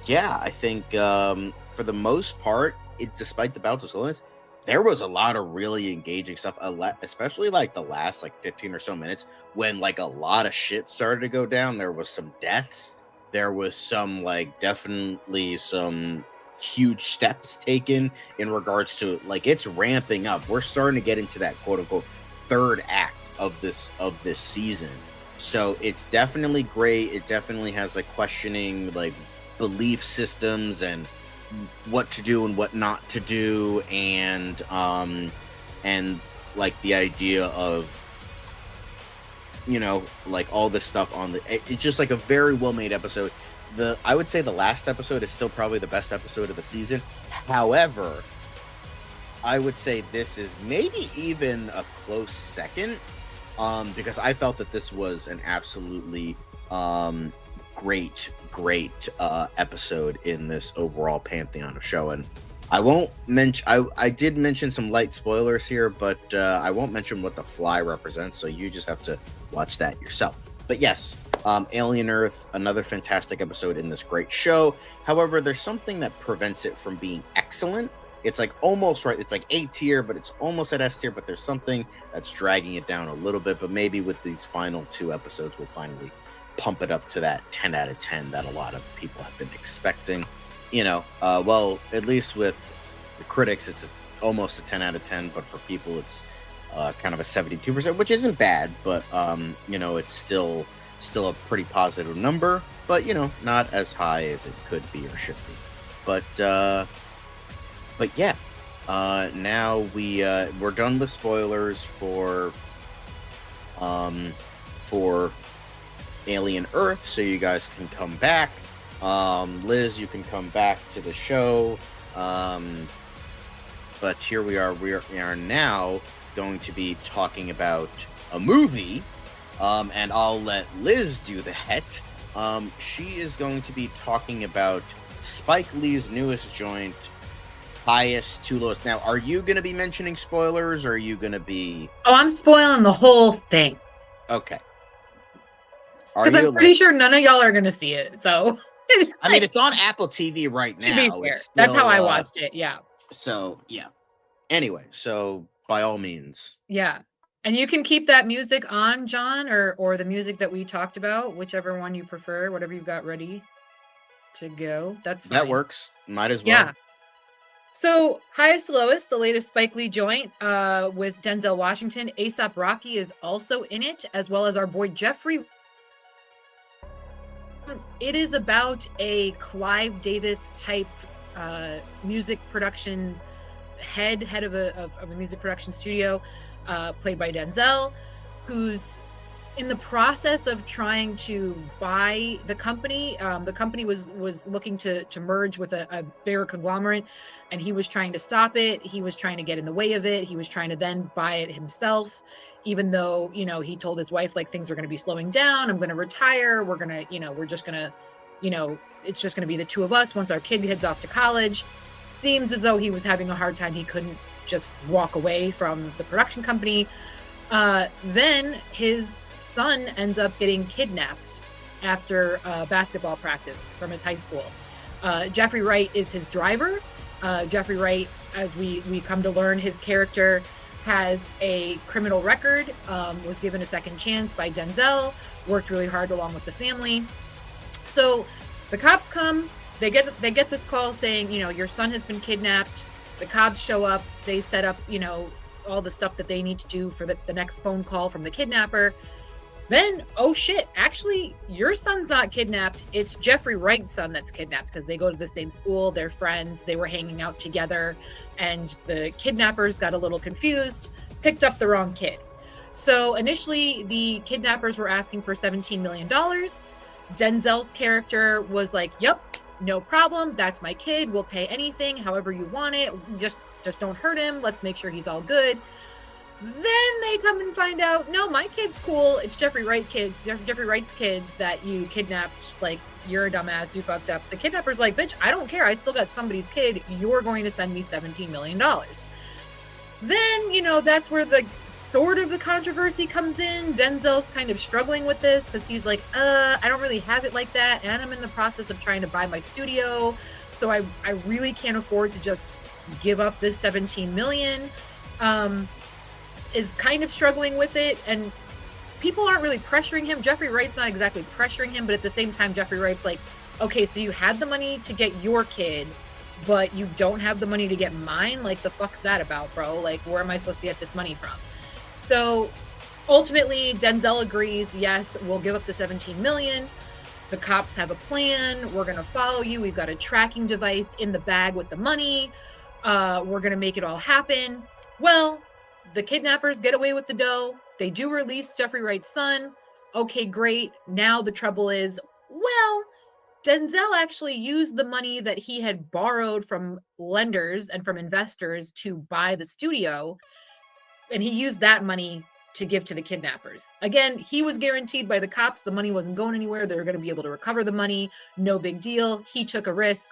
yeah, I think for the most part, despite the bouts of slowness, there was a lot of really engaging stuff, especially like the last like 15 or so minutes when like a lot of shit started to go down. There was some deaths. There was some like definitely some huge steps taken in regards to like it's ramping up. We're starting to get into that quote unquote third act of this season. So it's definitely great. It definitely has like questioning like belief systems and what to do and what not to do, and like the idea of, you know, like all this stuff on the, it's just like a very well made episode. I would say the last episode is still probably the best episode of the season. However, I would say this is maybe even a close second, because I felt that this was an absolutely great episode in this overall pantheon of show. And I won't mention, I did mention some light spoilers here, but I won't mention what the fly represents, so you just have to watch that yourself. But yes, Alien Earth, another fantastic episode in this great show. However, there's something that prevents it from being excellent. It's like almost right, it's like A tier, but it's almost at S tier, but there's something that's dragging it down a little bit. But maybe with these final 2 episodes, we'll finally pump it up to that 10 out of 10 that a lot of people have been expecting. You know, well, at least with the critics, it's almost a 10 out of 10, but for people, it's kind of a 72%, which isn't bad, but you know, it's still a pretty positive number, but you know, not as high as it could be or should be. But yeah, now we're done with spoilers for for Alien Earth, so you guys can come back. Liz, you can come back to the show. But here we are. We are now going to be talking about a movie, and I'll let Liz do that. She is going to be talking about Spike Lee's newest joint, Highest to Lowest. Now, are you going to be mentioning spoilers, or are you going to be... Oh, I'm spoiling the whole thing. Okay. Because I'm pretty sure none of y'all are going to see it, so... I mean, it's on Apple TV right now. To be fair, still, that's how I watched it, yeah. So, yeah. Anyway, so by all means. Yeah. And you can keep that music on, John, or the music that we talked about, whichever one you prefer, whatever you've got ready to go. That's fine. That works. Might as well. Yeah. So, Highest to Lowest, the latest Spike Lee joint with Denzel Washington. A$AP Rocky is also in it, as well as our boy Jeffrey. It is about a Clive Davis type music production head of a music production studio, played by Denzel, who's in the process of trying to buy the company. The company was looking to merge with a bigger conglomerate, and he was trying to stop it. He was trying to get in the way of it. He was trying to then buy it himself, even though, you know, he told his wife, like, things are going to be slowing down. I'm going to retire. We're going to, you know, we're just going to, you know, it's just going to be the two of us once our kid heads off to college. Seems as though he was having a hard time. He couldn't just walk away from the production company. Then his son ends up getting kidnapped after basketball practice from his high school. Jeffrey Wright is his driver. Jeffrey Wright, as we come to learn, his character has a criminal record, was given a second chance by Denzel, worked really hard along with the family. So the cops come, they get this call saying, you know, your son has been kidnapped. The cops show up, they set up, you know, all the stuff that they need to do for the next phone call from the kidnapper. Then, oh shit, actually, your son's not kidnapped. It's Jeffrey Wright's son that's kidnapped, because they go to the same school, they're friends, they were hanging out together, and the kidnappers got a little confused, picked up the wrong kid. So initially, the kidnappers were asking for $17 million. Denzel's character was like, yep, no problem, that's my kid, we'll pay anything, however you want it, just don't hurt him, let's make sure he's all good. Then they come and find out, no, my kid's cool. It's Jeffrey Wright's kid that you kidnapped. Like, you're a dumbass. You fucked up. The kidnapper's like, bitch, I don't care. I still got somebody's kid. You're going to send me $17 million. Then, you know, that's where the sort of the controversy comes in. Denzel's kind of struggling with this because he's like, I don't really have it like that. And I'm in the process of trying to buy my studio. So I really can't afford to just give up this $17 million. Is kind of struggling with it, and people aren't really pressuring him. Jeffrey Wright's not exactly pressuring him, but at the same time, Jeffrey Wright's like, okay, so you had the money to get your kid, but you don't have the money to get mine? Like, the fuck's that about, bro? Like, where am I supposed to get this money from? So ultimately, Denzel agrees, yes, we'll give up the $17 million. The cops have a plan. We're going to follow you. We've got a tracking device in the bag with the money. We're going to make it all happen. Well, the kidnappers get away with the dough. They do release Jeffrey Wright's son. Okay, great. Now the trouble is, well, Denzel actually used the money that he had borrowed from lenders and from investors to buy the studio, and he used that money to give to the kidnappers. Again, he was guaranteed by the cops the money wasn't going anywhere. They were going to be able to recover the money. No big deal. He took a risk.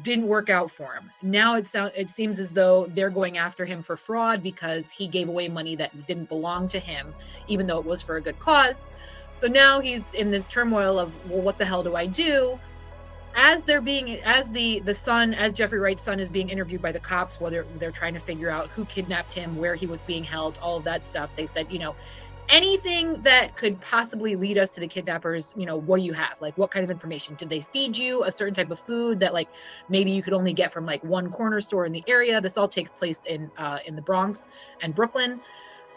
Didn't work out for him. Now it seems as though they're going after him for fraud because he gave away money that didn't belong to him, even though it was for a good cause. So now he's in this turmoil of, well, what the hell do I do? As Jeffrey Wright's son is being interviewed by the cops, while they're trying to figure out who kidnapped him, where he was being held, all of that stuff. They said, you know, anything that could possibly lead us to the kidnappers, you know, what do you have? Like, what kind of information? Did they feed you a certain type of food that, like, maybe you could only get from, like, one corner store in the area? This all takes place in the Bronx and Brooklyn.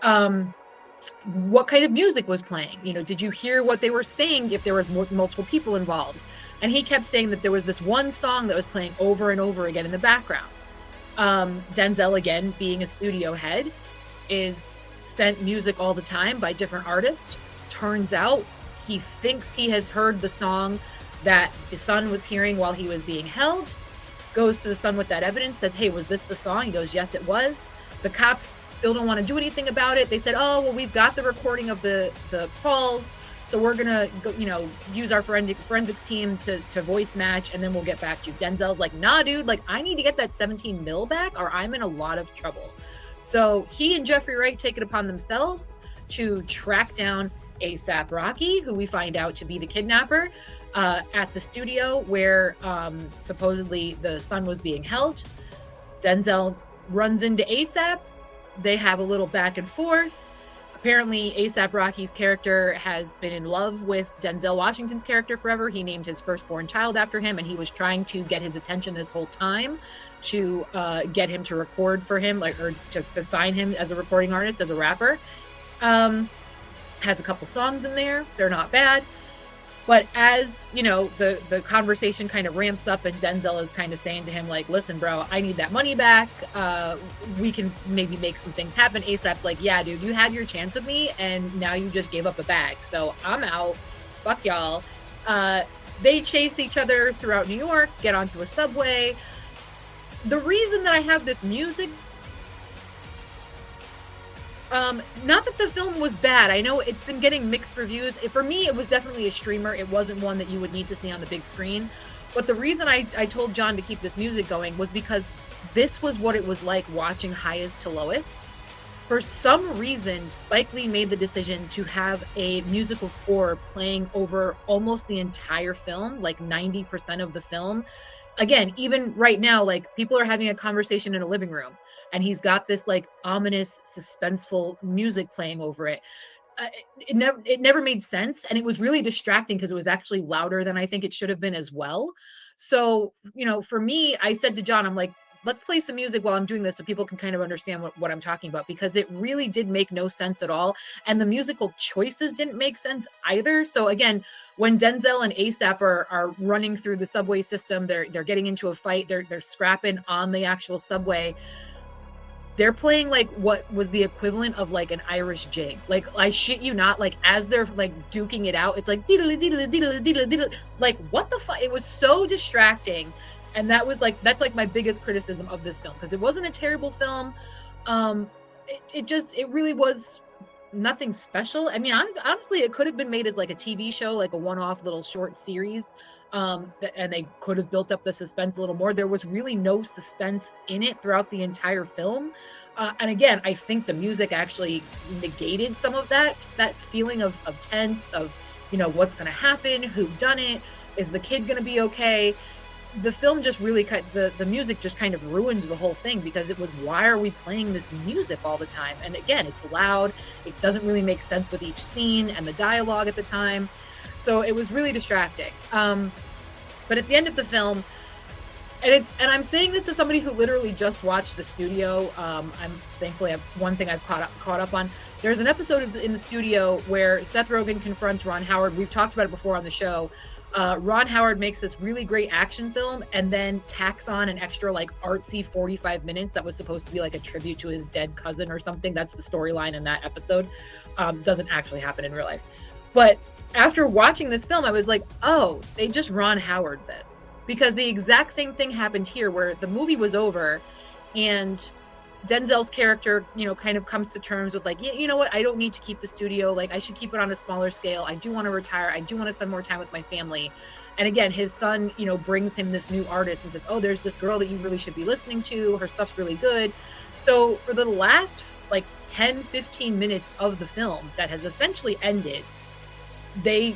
What kind of music was playing? You know, did you hear what they were saying if there was multiple people involved? And he kept saying that there was this one song that was playing over and over again in the background. Denzel, again, being a studio head, is sent music all the time by different artists. Turns out he thinks he has heard the song that the son was hearing while he was being held, goes to the son with that evidence, says, hey, was this the song? He goes, yes, it was. The cops still don't want to do anything about it. They said, oh, well, we've got the recording of the calls, so we're gonna go, use our forensics team to voice match, and then we'll get back to you. Denzel's like, nah, dude, like, I need to get that 17 mil back or I'm in a lot of trouble. So he and Jeffrey Wright take it upon themselves to track down ASAP Rocky, who we find out to be the kidnapper, at the studio where supposedly the son was being held. Denzel runs into ASAP. They have a little back and forth. Apparently, ASAP Rocky's character has been in love with Denzel Washington's character forever. He named his firstborn child after him, and he was trying to get his attention this whole time to get him to record for him, or to sign him as a recording artist, as a rapper. Has a couple songs in there. They're not bad. But as, the conversation kind of ramps up and Denzel is kind of saying to him, like, listen, bro, I need that money back. We can maybe make some things happen. ASAP's like, yeah, dude, you had your chance with me and now you just gave up a bag. So I'm out. Fuck y'all. They chase each other throughout New York, get onto a subway. The reason that I have this music, not that the film was bad. I know it's been getting mixed reviews. For me, it was definitely a streamer. It wasn't one that you would need to see on the big screen. But the reason I told John to keep this music going was because this was what it was like watching Highest to Lowest. For some reason, Spike Lee made the decision to have a musical score playing over almost the entire film, like 90% of the film. Again, even right now, like, people are having a conversation in a living room, and he's got this like ominous, suspenseful music playing over it. It never made sense, and it was really distracting because it was actually louder than I think it should have been as well. So, for me, I said to John, I'm like, let's play some music while I'm doing this so people can kind of understand what I'm talking about, because it really did make no sense at all. And the musical choices didn't make sense either. So again, when Denzel and ASAP are running through the subway system, they're getting into a fight, they're scrapping on the actual subway. They're playing like what was the equivalent of like an Irish jig. Like, I shit you not, like as they're like duking it out, it's like diddly diddly diddly diddly diddly. Like, what the fuck? It was so distracting. And that's like my biggest criticism of this film, because it wasn't a terrible film. It really was nothing special. I mean, honestly, it could have been made as like a TV show, like a one-off little short series. And they could have built up the suspense a little more. There was really no suspense in it throughout the entire film. And again, I think the music actually negated some of that feeling of tense, of, what's going to happen, who done it, is the kid going to be okay? The film just really the music just kind of ruined the whole thing, because it was, why are we playing this music all the time? And again, it's loud. It doesn't really make sense with each scene and the dialogue at the time. So it was really distracting. But at the end of the film, and I'm saying this as somebody who literally just watched The Studio. I'm thankfully one thing I've caught up on. There's an episode in The Studio where Seth Rogen confronts Ron Howard. We've talked about it before on the show. Ron Howard makes this really great action film and then tacks on an extra like artsy 45 minutes that was supposed to be like a tribute to his dead cousin or something. That's the storyline in that episode. Doesn't actually happen in real life. But after watching this film, I was like, oh, they just Ron Howard this. Because the exact same thing happened here, where the movie was over and Denzel's character, kind of comes to terms with like, you know what? I don't need to keep the studio. Like, I should keep it on a smaller scale. I do want to retire. I do want to spend more time with my family. And again, his son, brings him this new artist and says, oh, there's this girl that you really should be listening to. Her stuff's really good. So for the last like 10, 15 minutes of the film that has essentially ended, they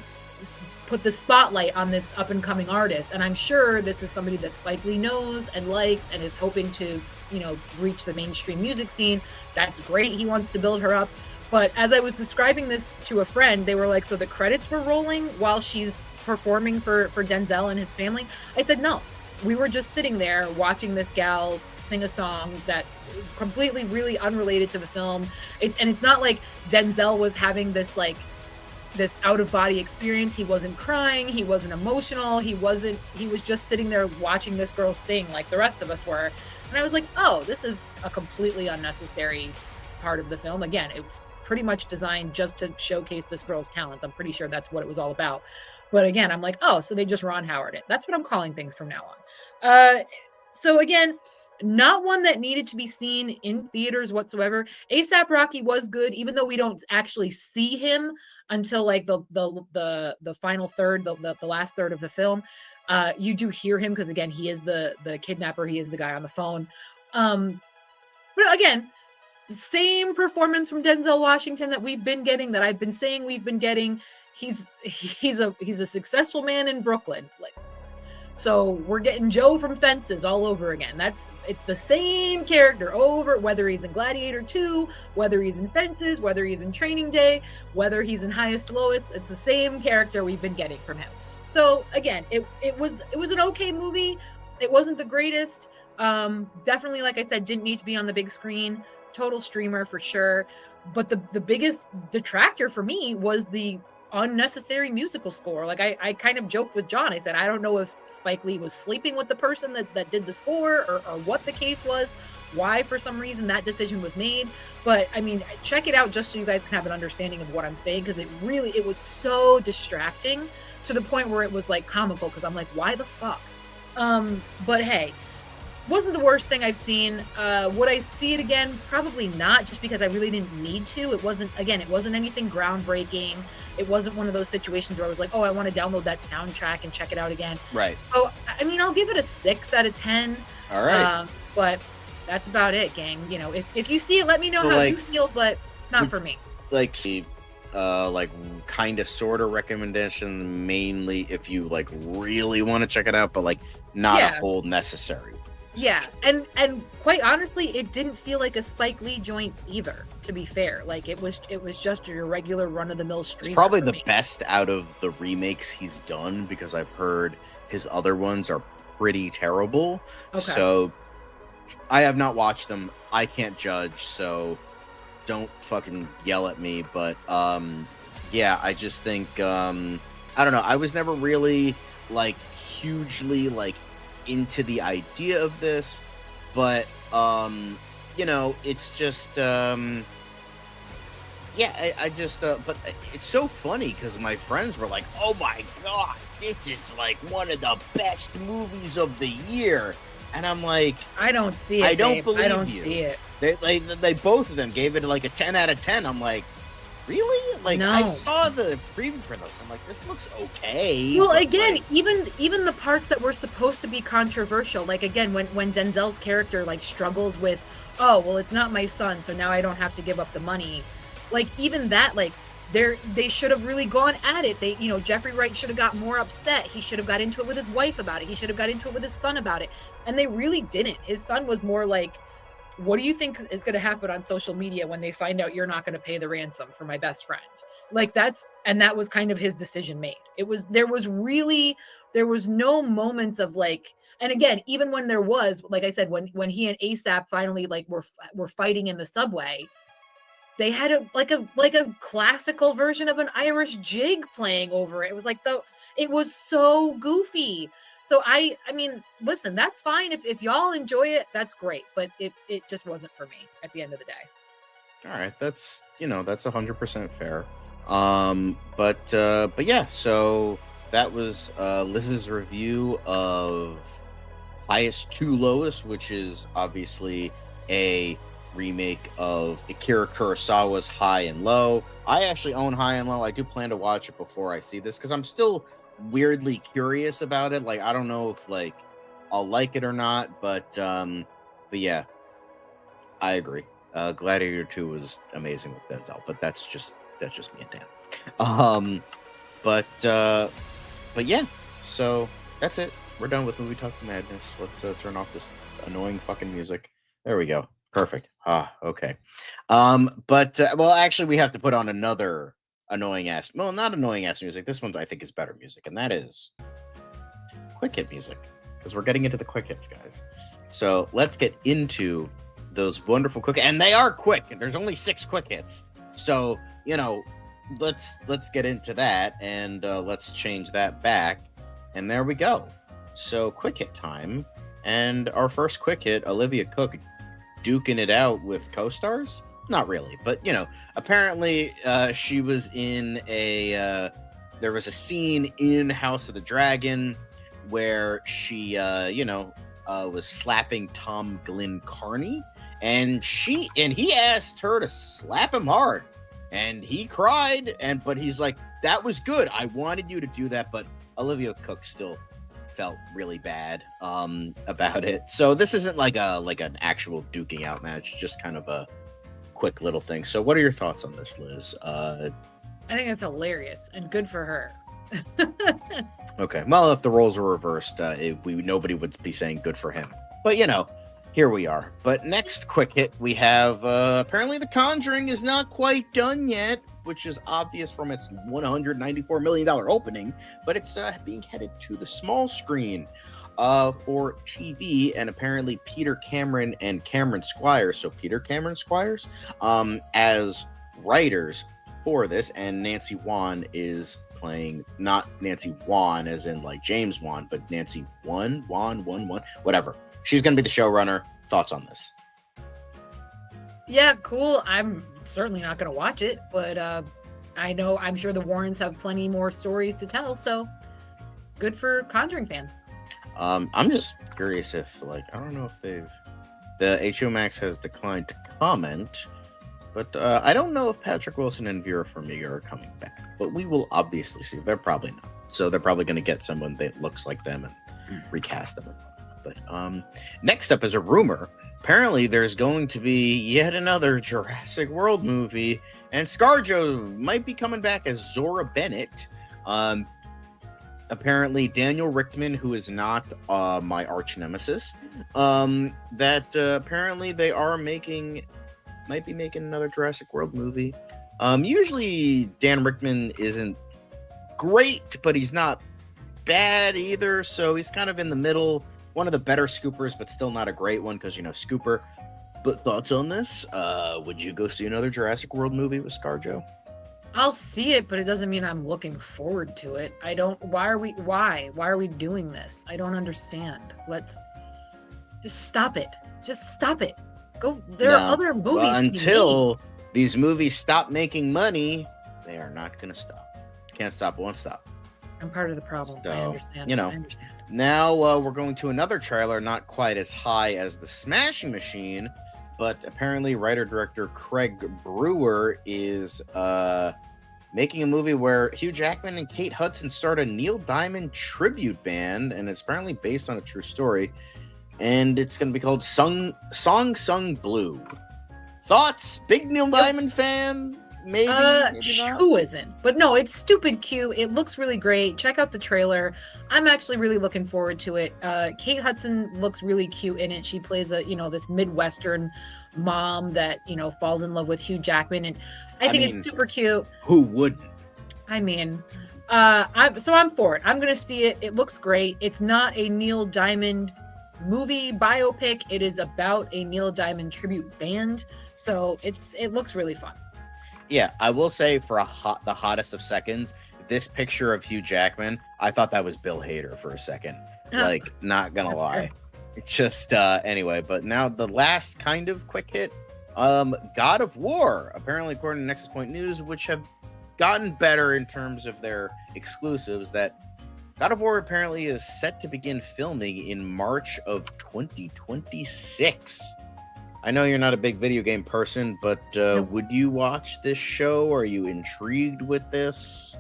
put the spotlight on this up and coming artist. And I'm sure this is somebody that Spike Lee knows and likes and is hoping to, reach the mainstream music scene. That's great. He wants to build her up. But as I was describing this to a friend, they were like, so the credits were rolling while she's performing for Denzel and his family? I said, no, we were just sitting there watching this gal sing a song that completely, really unrelated to the film. And it's not like Denzel was having this out-of-body experience. He wasn't crying. He wasn't emotional. He was just sitting there watching this girl sing like the rest of us were. And I was like, oh, this is a completely unnecessary part of the film. Again, it's pretty much designed just to showcase this girl's talents. I'm pretty sure that's what it was all about. But again, I'm like, oh, so they just Ron Howard it. That's what I'm calling things from now on. So again, not one that needed to be seen in theaters whatsoever. A$AP Rocky was good, even though we don't actually see him until like the final third, the last third of the film. You do hear him because again, he is the kidnapper. He is the guy on the phone. But again, same performance from Denzel Washington that we've been getting, that I've been saying we've been getting. He's a successful man in Brooklyn. Like, so we're getting Joe from Fences all over again. It's the same character over, whether he's in Gladiator 2, whether he's in Fences, whether he's in Training Day, whether he's in Highest to Lowest. It's the same character we've been getting from him. So again, it was an okay movie. It wasn't the greatest. Definitely, like I said, didn't need to be on the big screen. Total streamer for sure. But the biggest detractor for me was the unnecessary musical score. Like I kind of joked with John. I said, I don't know if Spike Lee was sleeping with the person that did the score or what the case was, why for some reason that decision was made. But I mean, check it out just so you guys can have an understanding of what I'm saying, because it was so distracting to the point where it was like comical, because I'm like, why the fuck? But hey, wasn't the worst thing I've seen. Would I see it again? Probably not, just because I really didn't need to. It wasn't anything groundbreaking. It wasn't one of those situations where I was like, oh, I want to download that soundtrack and check it out again. Right. So, I mean, I'll give it a 6 out of 10. All right. But that's about it, gang. You know, if you see it, let me know how you feel, but not for me. Like kind of sort of recommendation, mainly if you like really want to check it out, but like not a whole necessary. Yeah, and quite honestly, it didn't feel like a Spike Lee joint either, to be fair. Like it was just your regular run-of-the-mill streamer. It's probably the best out of the remakes he's done, because I've heard his other ones are pretty terrible. Okay. So I have not watched them. I can't judge, so don't fucking yell at me. But yeah, I just think I don't know. I was never really like hugely like into the idea of this, but you know, it's just I just but it's so funny because my friends were like, oh my god, this is like one of the best movies of the year, and I'm like, I don't see it. I don't believe I don't you. See it. They both of them gave it like a 10 out of 10. I'm like, really? Like, no. I saw the preview for this. I'm like, this looks okay. Well, again, like, even the parts that were supposed to be controversial, like again, when Denzel's character like struggles with, oh, well, it's not my son, so now I don't have to give up the money. Like even that, like they should have really gone at it. They, you know, Jeffrey Wright should have got more upset. He should have got into it with his wife about it. He should have got into it with his son about it. And they really didn't. His son was more like, what do you think is going to happen on social media when they find out you're not going to pay the ransom for my best friend? Like that was kind of his decision made. There was no moments of like, and again, even when there was, like I said, when he and A$AP finally like were fighting in the subway, they had a classical version of an Irish jig playing over it. It was like it was so goofy. So I mean, listen, that's fine. If y'all enjoy it, that's great. But it just wasn't for me at the end of the day. All right. That's 100% fair. But yeah, so that was Liz's review of Highest to Lowest, which is obviously a remake of Akira Kurosawa's High and Low. I actually own High and Low. I do plan to watch it before I see this, because I'm still weirdly curious about it. Like, I don't know if like I'll like it or not, but yeah, I agree. Gladiator 2 was amazing with Denzel, but that's just me and Dan. But yeah, so that's it. We're done with Movie Talk Madness. Let's turn off this annoying fucking music. There we go. Perfect. Okay. But well, actually, we have to put on another annoying ass, well, not annoying ass music. This one I think is better music, and that is quick hit music, because we're getting into the quick hits, guys. So let's get into those wonderful quick, and they are quick. There's only 6 quick hits, so you know, let's get into that, and let's change that back, and there we go. So quick hit time, and our first quick hit, Olivia Cooke duking it out with co-stars. not really, but you know, apparently she was in a there was a scene in House of the Dragon where she was slapping Tom Glencarney, and he asked her to slap him hard, and he cried, but he's like, that was good, I wanted you to do that, but Olivia Cook still felt really bad about it. So this isn't like an actual duking out match, just kind of a quick little thing. So what are your thoughts on this, Liz? I think it's hilarious and good for her. Okay, well, if the roles were reversed, nobody would be saying good for him, but you know, here we are. But next quick hit, we have apparently The Conjuring is not quite done yet, which is obvious from its $194 million opening, but it's being headed to the small screen for TV, and apparently Peter Cameron and Cameron Squires, so Peter Cameron Squires, as writers for this, and Nancy Wan is playing, not Nancy Wan as in like James Wan, but Nancy Wan, whatever. She's going to be the showrunner. Thoughts on this? Yeah, cool. I'm certainly not going to watch it, but I'm sure the Warrens have plenty more stories to tell, so good for Conjuring fans. I'm just curious if, like, I don't know if the HBO Max has declined to comment, but I don't know if Patrick Wilson and Vera Farmiga are coming back, but we will obviously see. They're probably not. So they're probably going to get someone that looks like them and recast them. But next up is a rumor. Apparently there's going to be yet another Jurassic World movie, and ScarJo might be coming back as Zora Bennett. Apparently Daniel Richtman, who is not my arch nemesis, that apparently they might be making another Jurassic World movie. Usually Dan Richtman isn't great, but he's not bad either, so he's kind of in the middle. One of the better scoopers, but still not a great one, because, you know, scooper. But thoughts on this? Would you go see another Jurassic World movie with ScarJo? I'll see it, but it doesn't mean I'm looking forward to it. Why are we doing this? I don't understand. Let's just stop it. Just stop it. Go. There are other movies. Well, until these movies stop making money, they are not going to stop. Can't stop, won't stop. I'm part of the problem. So, I understand. you know, I understand. Now we're going to another trailer, not quite as high as The Smashing Machine, but apparently writer-director Craig Brewer is making a movie where Hugh Jackman and Kate Hudson start a Neil Diamond tribute band, and it's apparently based on a true story, and it's going to be called Song Sung Blue. Thoughts? Big Neil Diamond fan? Maybe not. Who isn't? But no, it's stupid cute. It looks really great. Check out the trailer. I'm actually really looking forward to it. Kate Hudson looks really cute in it. She plays this Midwestern mom that, falls in love with Hugh Jackman, and I think it's super cute. Who wouldn't? I mean, I'm for it. I'm gonna see it. It looks great. It's not a Neil Diamond movie biopic. It is about a Neil Diamond tribute band. So it looks really fun. Yeah, I will say for the hottest of seconds, this picture of Hugh Jackman, I thought that was Bill Hader for a second. Like, not gonna lie. Fair. It's just anyway, but now the last kind of quick hit, God of War, apparently according to Nexus Point News, which have gotten better in terms of their exclusives, that God of War apparently is set to begin filming in March of 2026. I know you're not a big video game person, but would you watch this show? Are you intrigued with this?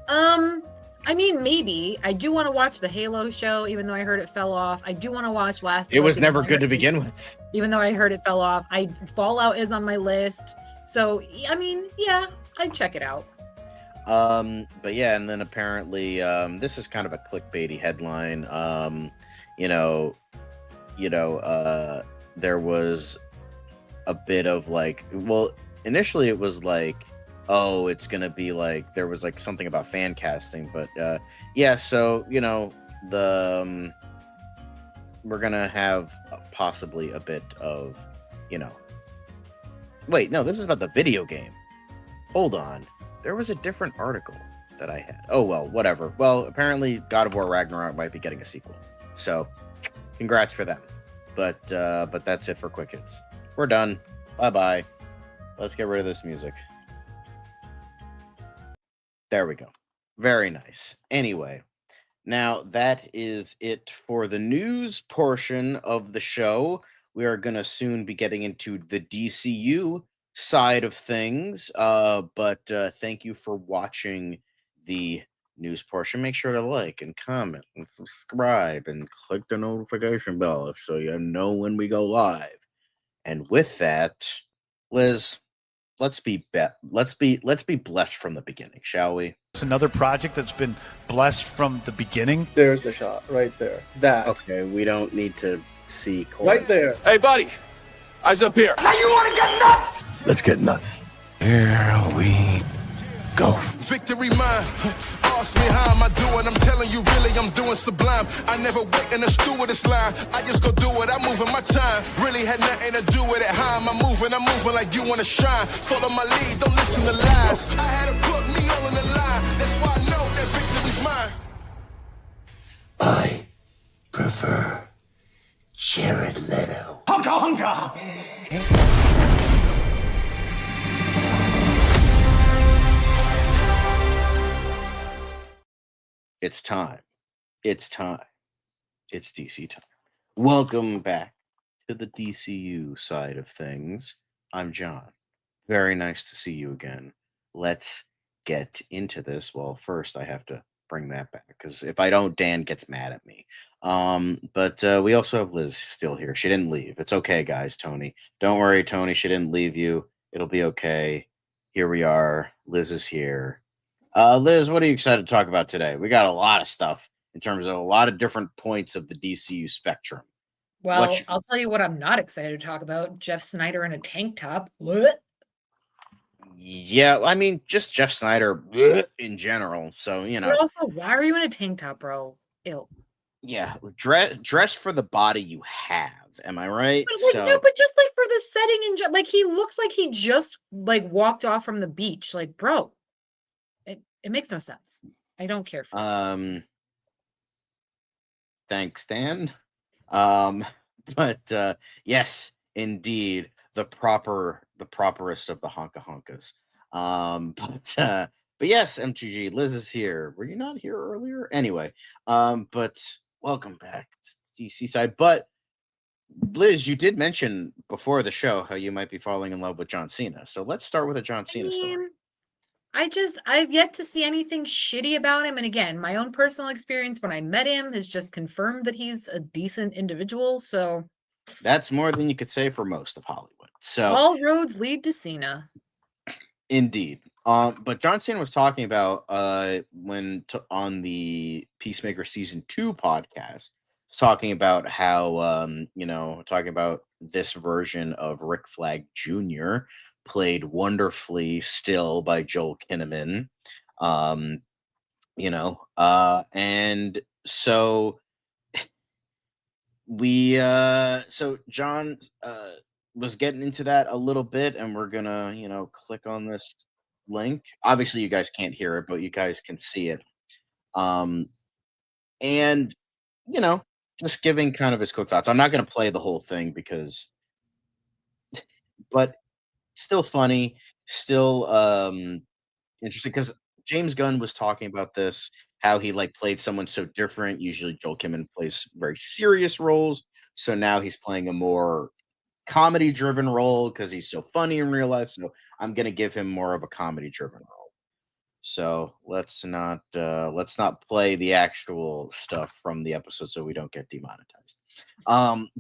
I mean, maybe. I do want to watch the Halo show, even though I heard it fell off. I do want to watch Last of Us. It was never good to begin with. Even though I heard it fell off. Fallout is on my list. So, I mean, yeah, I'd check it out. But yeah, and then apparently, this is kind of a clickbaity headline. There was a bit of like, well, initially it was like, oh, it's gonna be like, there was like something about fan casting, but yeah, so we're gonna have possibly a bit of, wait, no, this is about the video game. Hold on, there was a different article that I had. Oh well, whatever. Well, apparently God of War Ragnarok might be getting a sequel, so congrats for them. But that's it for Quick Hits. We're done. Bye-bye. Let's get rid of this music. There we go. Very nice. Anyway, now that is it for the news portion of the show. We are going to soon be getting into the DCU side of things. But thank you for watching the news portion. Make sure to like and comment and subscribe and click the notification bell so you know when we go live. And with that, Liz, let's be blessed from the beginning, shall we? It's another project that's been blessed from the beginning. There's the shot right there. That. Okay, we don't need to see Right there. Hey, buddy. Eyes up here. Now you want to get nuts? Let's get nuts. Here we go. Victory mine. Ask me how am I doing? I'm telling you, really, I'm doing sublime. I never wait in a stewardess line. I just go do it. I'm moving my time. Really had nothing to do with it. How am I moving? I'm moving like you want to shine. Follow my lead. Don't listen to lies. I had to put me all in the line. That's why I know that victory's mine. I prefer Jared Leto. Hunka hunka. It's time. It's time. It's DC time. Welcome back to the DCU side of things. I'm John. Very nice to see you again. Let's get into this. Well, first I have to bring that back because if I don't, Dan gets mad at me. But we also have Liz still here. She didn't leave. It's okay, guys. Tony, don't worry, Tony. She didn't leave you. It'll be okay. Here we are. Liz is here. Liz, what are you excited to talk about today? We got a lot of stuff in terms of a lot of different points of the DCU spectrum. Well, I'll tell you what I'm not excited to talk about. Jeff Sneider in a tank top. What? Yeah, I mean, just Jeff Sneider in general. So, you know. But also, why are you in a tank top, bro? Ew. Yeah, dress for the body you have. Am I right? But like, no, but just like for the setting and like he looks like he just like walked off from the beach. Like, bro, it makes no sense. I don't care for it. Thanks, Dan. But yes, indeed, the properest of the honka honkas. But yes, MTG, Liz is here. Were you not here earlier? Anyway, but welcome back to the DC side. But Liz, you did mention before the show how you might be falling in love with John Cena. So let's start with a John Cena story. I've yet to see anything shitty about him. And again, my own personal experience when I met him has just confirmed that he's a decent individual. So that's more than you could say for most of Hollywood. So all roads lead to Cena. Indeed. But John Cena was talking about on the Peacemaker Season 2 podcast, talking about how talking about this version of Rick Flag Jr. played wonderfully still by Joel Kinnaman. And so so John was getting into that a little bit, and we're gonna click on this link. Obviously you guys can't hear it, but you guys can see it. And just giving kind of his quick thoughts. I'm not gonna play the whole thing but still funny, still interesting, because James Gunn was talking about this, how he played someone so different. Usually Joel Kinnaman plays very serious roles, so now he's playing a more comedy driven role because he's so funny in real life. So I'm gonna give him more of a comedy driven role. So let's not play the actual stuff from the episode so we don't get demonetized.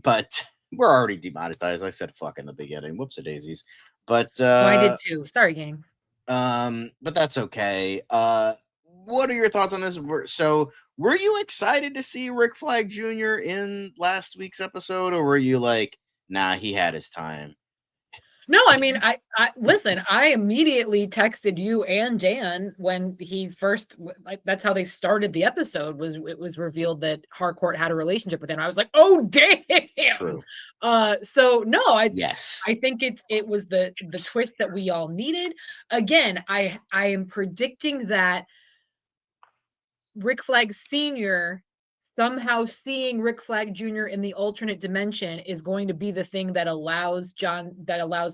But we're already demonetized. I said fuck in the beginning. Whoops a daisies. But I did too. Sorry, gang. But that's okay. What are your thoughts on this? So were you excited to see Rick Flag Jr. in last week's episode, or were you like, nah, he had his time? No, I mean, I listen, I immediately texted you and Dan when he first, that's how they started the episode, it was revealed that Harcourt had a relationship with him. I was like, oh, damn. True. So no, I think it was the twist that we all needed. Again, I am predicting that Rick Flag Sr. somehow seeing Rick Flag Jr. in the alternate dimension is going to be the thing that allows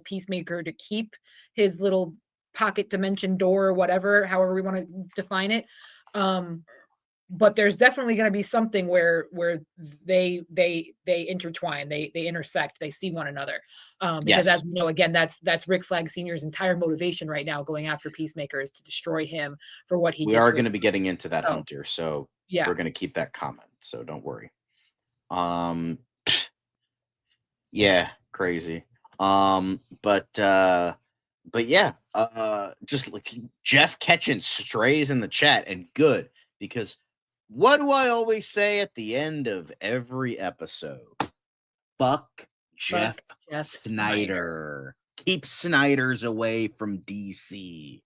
Peacemaker to keep his little pocket dimension door or whatever, however we want to define it. But there's definitely going to be something where they intertwine, they intersect, they see one another. Because as you know, again, that's Rick Flag Sr.'s entire motivation right now, going after Peacemaker, is to destroy him for what he did. We are going to be getting into that, Hunter. So yeah, we're going to keep that comment. So don't worry. Yeah, crazy. But yeah, just like Jeff Ketchin strays in the chat, and good, because what do I always say at the end of every episode? Fuck Jeff Sneider. Keep Sniders away from DC.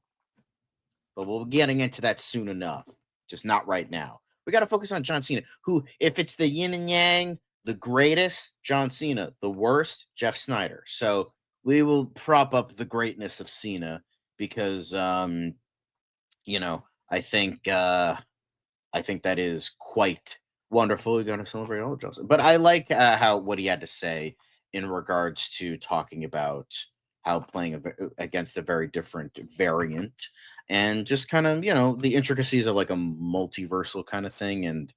But we'll be getting into that soon enough. Just not right now. We got to focus on John Cena, who, if it's the yin and yang, the greatest, John Cena, the worst, Jeff Sneider. So we will prop up the greatness of Cena because, you know, I think that is quite wonderful. We're going to celebrate all of Johnson. But I like what he had to say in regards to talking about how playing against a very different variant, and just kind of, you know, the intricacies of like a multiversal kind of thing, and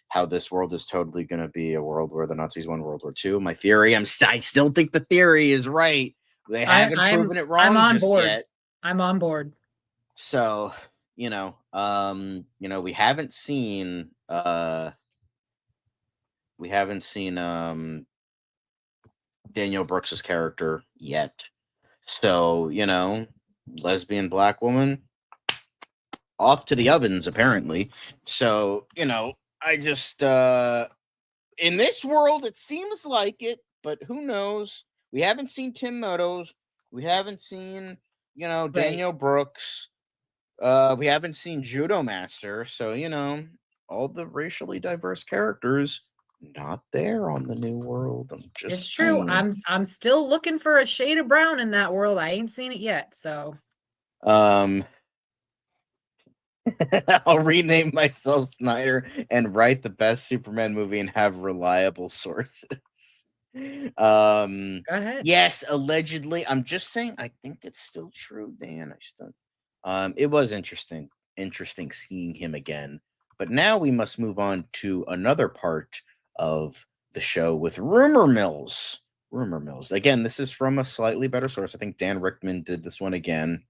how this world is totally going to be a world where the Nazis won World War II. My theory, I still think the theory is right. They haven't proven it wrong yet. I'm on board. So, we haven't seen Daniel Brooks's character yet. So, lesbian black woman off to the ovens, apparently. So, I just in this world it seems like it, but who knows? We haven't seen Tim Meadows. We haven't seen, Daniel Brooks. We haven't seen Judo Master. So, all the racially diverse characters not there on the new world. It's true. I'm still looking for a shade of brown in that world. I ain't seen it yet. So I'll rename myself Sneider and write the best Superman movie and have reliable sources. Go ahead. Yes, allegedly. I'm just saying I think it's still true, Dan. It was interesting seeing him again. But now we must move on to another part of the show with rumor mills. Again, this is from a slightly better source. I think Dan Rickman did this one again.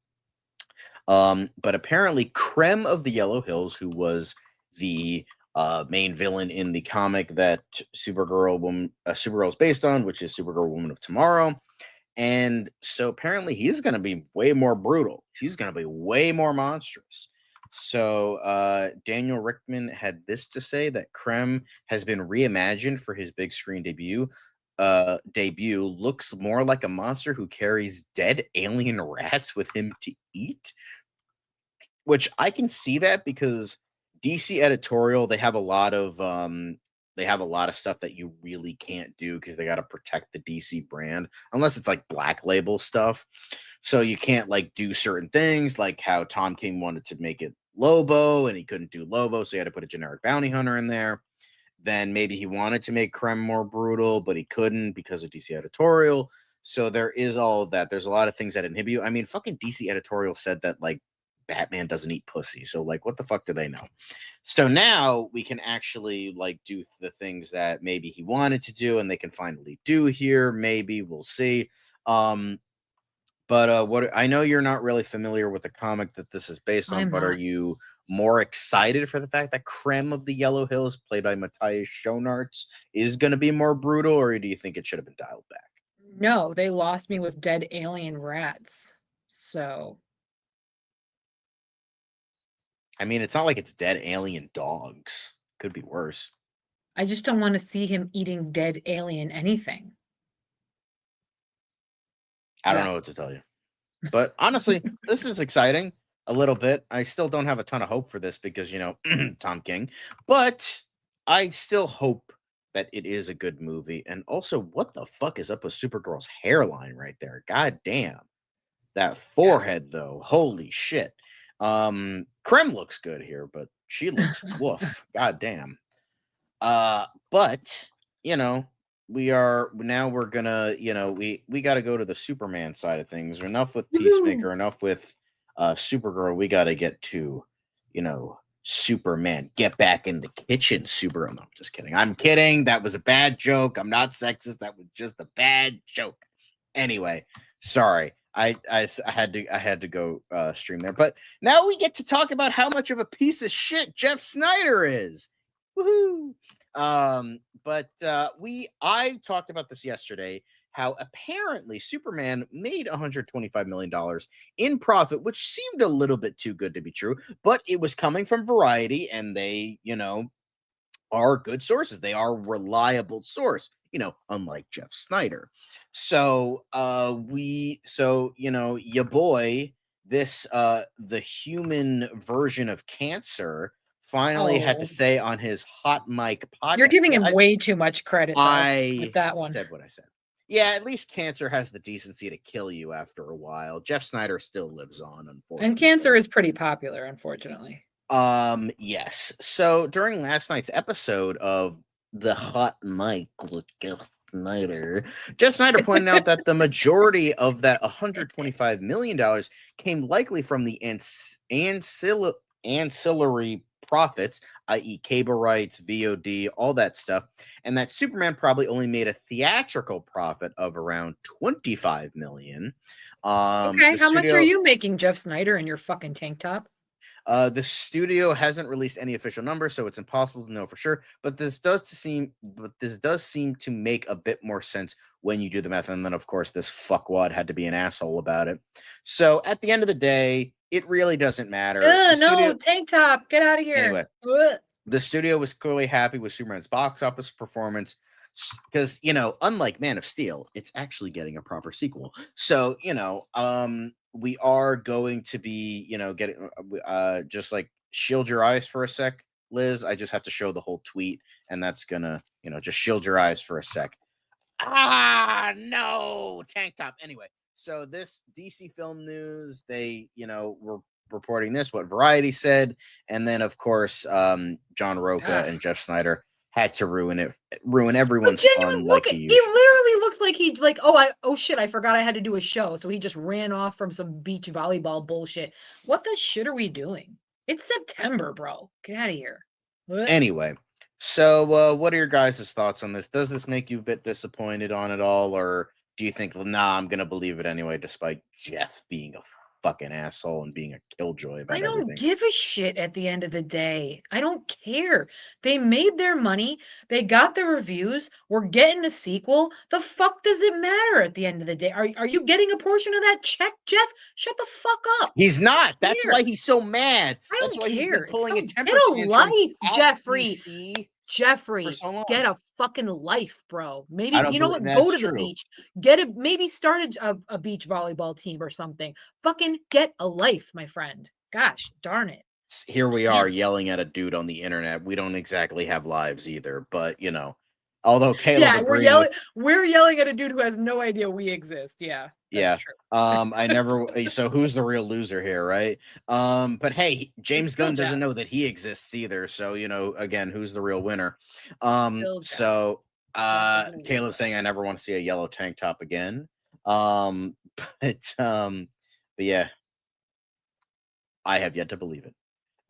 But apparently Krem of the Yellow Hills, who was the main villain in the comic that Supergirl is based on, which is Supergirl Woman of Tomorrow. And so apparently he's going to be way more brutal. He's going to be way more monstrous. So Daniel Rickman had this to say, that Krem has been reimagined for his big screen debut. Looks more like a monster who carries dead alien rats with him to eat. Which I can see that, because DC editorial, they have a lot of stuff that you really can't do because they got to protect the DC brand, unless it's like black label stuff. So you can't like do certain things, like how Tom King wanted to make it Lobo and he couldn't do Lobo, so he had to put a generic bounty hunter in there. Then maybe he wanted to make Krem more brutal, but he couldn't because of DC editorial. So there is all of that. There's a lot of things that inhibit you. I mean, fucking DC editorial said that like Batman doesn't eat pussy. So like, what the fuck do they know? So now we can actually like do the things that maybe he wanted to do, and they can finally do here. Maybe we'll see. But what I know, you're not really familiar with the comic that this is based on, but are you more excited for the fact that Krem of the Yellow Hills, played by Matthias Schoenaerts, is going to be more brutal, or do you think it should have been dialed back? No, they lost me with dead alien rats. So, I mean, it's not like it's dead alien dogs. Could be worse. I just don't want to see him eating dead alien anything. I don't know what to tell you. But honestly, this is exciting a little bit. I still don't have a ton of hope for this because, Tom King. But I still hope that it is a good movie. And also, what the fuck is up with Supergirl's hairline right there? God damn. That forehead, though. Holy shit. Krem looks good here, but she looks woof. God damn. But you know, we're gonna, we got to go to the Superman side of things. Enough with Peacemaker, enough with Supergirl. We got to get to, Superman. Get back in the kitchen, Supergirl. No, I'm just kidding. I'm kidding. That was a bad joke. I'm not sexist. That was just a bad joke. Anyway, sorry. I had to go stream there. But now we get to talk about how much of a piece of shit Jeff Sneider is. Woohoo! I talked about this yesterday, how apparently Superman made $125 million in profit, which seemed a little bit too good to be true, but it was coming from Variety, and they, are good sources. They are a reliable source, unlike Jeff Sneider. So, your boy, this, the human version of cancer, finally had to say on his hot mic podcast. You're giving him way too much credit with that one. Said what I said. Yeah, at least cancer has the decency to kill you after a while. Jeff Sneider still lives on, unfortunately. And cancer is pretty popular, unfortunately. Yes. So during last night's episode of the hot mic with Jeff Sneider pointed out that the majority of that $125 million came likely from the ancillary profits, i.e. cable rights, VOD, all that stuff, and that Superman probably only made a theatrical profit of around $25 million. Okay, how much are you making, Jeff Sneider, in your fucking tank top? The studio hasn't released any official numbers, so it's impossible to know for sure. But this does seem to make a bit more sense when you do the math. And then, of course, this fuckwad had to be an asshole about it. So at the end of the day, it really doesn't matter. No, tank top, get out of here. Anyway, the studio was clearly happy with Superman's box office performance because, unlike Man of Steel, it's actually getting a proper sequel. So, we are going to be, getting, just like shield your eyes for a sec, Liz. I just have to show the whole tweet, and that's gonna, just shield your eyes for a sec. No, tank top. Anyway, so this DC Film News, they, were reporting this, what Variety said, and then of course, John Roca and Jeff Sneider had to ruin everyone's fun. Look, he literally looks like oh shit, I forgot I had to do a show, so he just ran off from some beach volleyball bullshit. What the shit are we doing? It's September, bro. Get out of here. Anyway, so what are your guys' thoughts on this? Does this make you a bit disappointed on it all, or do you think, nah, I'm gonna believe it anyway, despite Jeff being a fucking asshole and being a killjoy about everything? I don't give a shit at the end of the day. I don't care. They made their money. They got the reviews. We're getting a sequel. The fuck does it matter at the end of the day? Are you getting a portion of that check, Jeff? Shut the fuck up. He's not. That's why he's so mad. That's why he's been pulling a temper tantrum. Get a life, Jeffrey. DC. Jeffrey, get a fucking life, bro. Maybe, you know what? Go to the beach. Maybe start a beach volleyball team or something. Fucking get a life, my friend. Gosh, darn it. Here we are yelling at a dude on the internet. We don't exactly have lives either, but although Caleb, we're yelling at a dude who has no idea we exist. Yeah. Yeah. True. I never. So who's the real loser here, right? But hey, James Gunn doesn't know that he exists either. So again, who's the real winner? Caleb's saying I never want to see a yellow tank top again. But yeah, I have yet to believe it.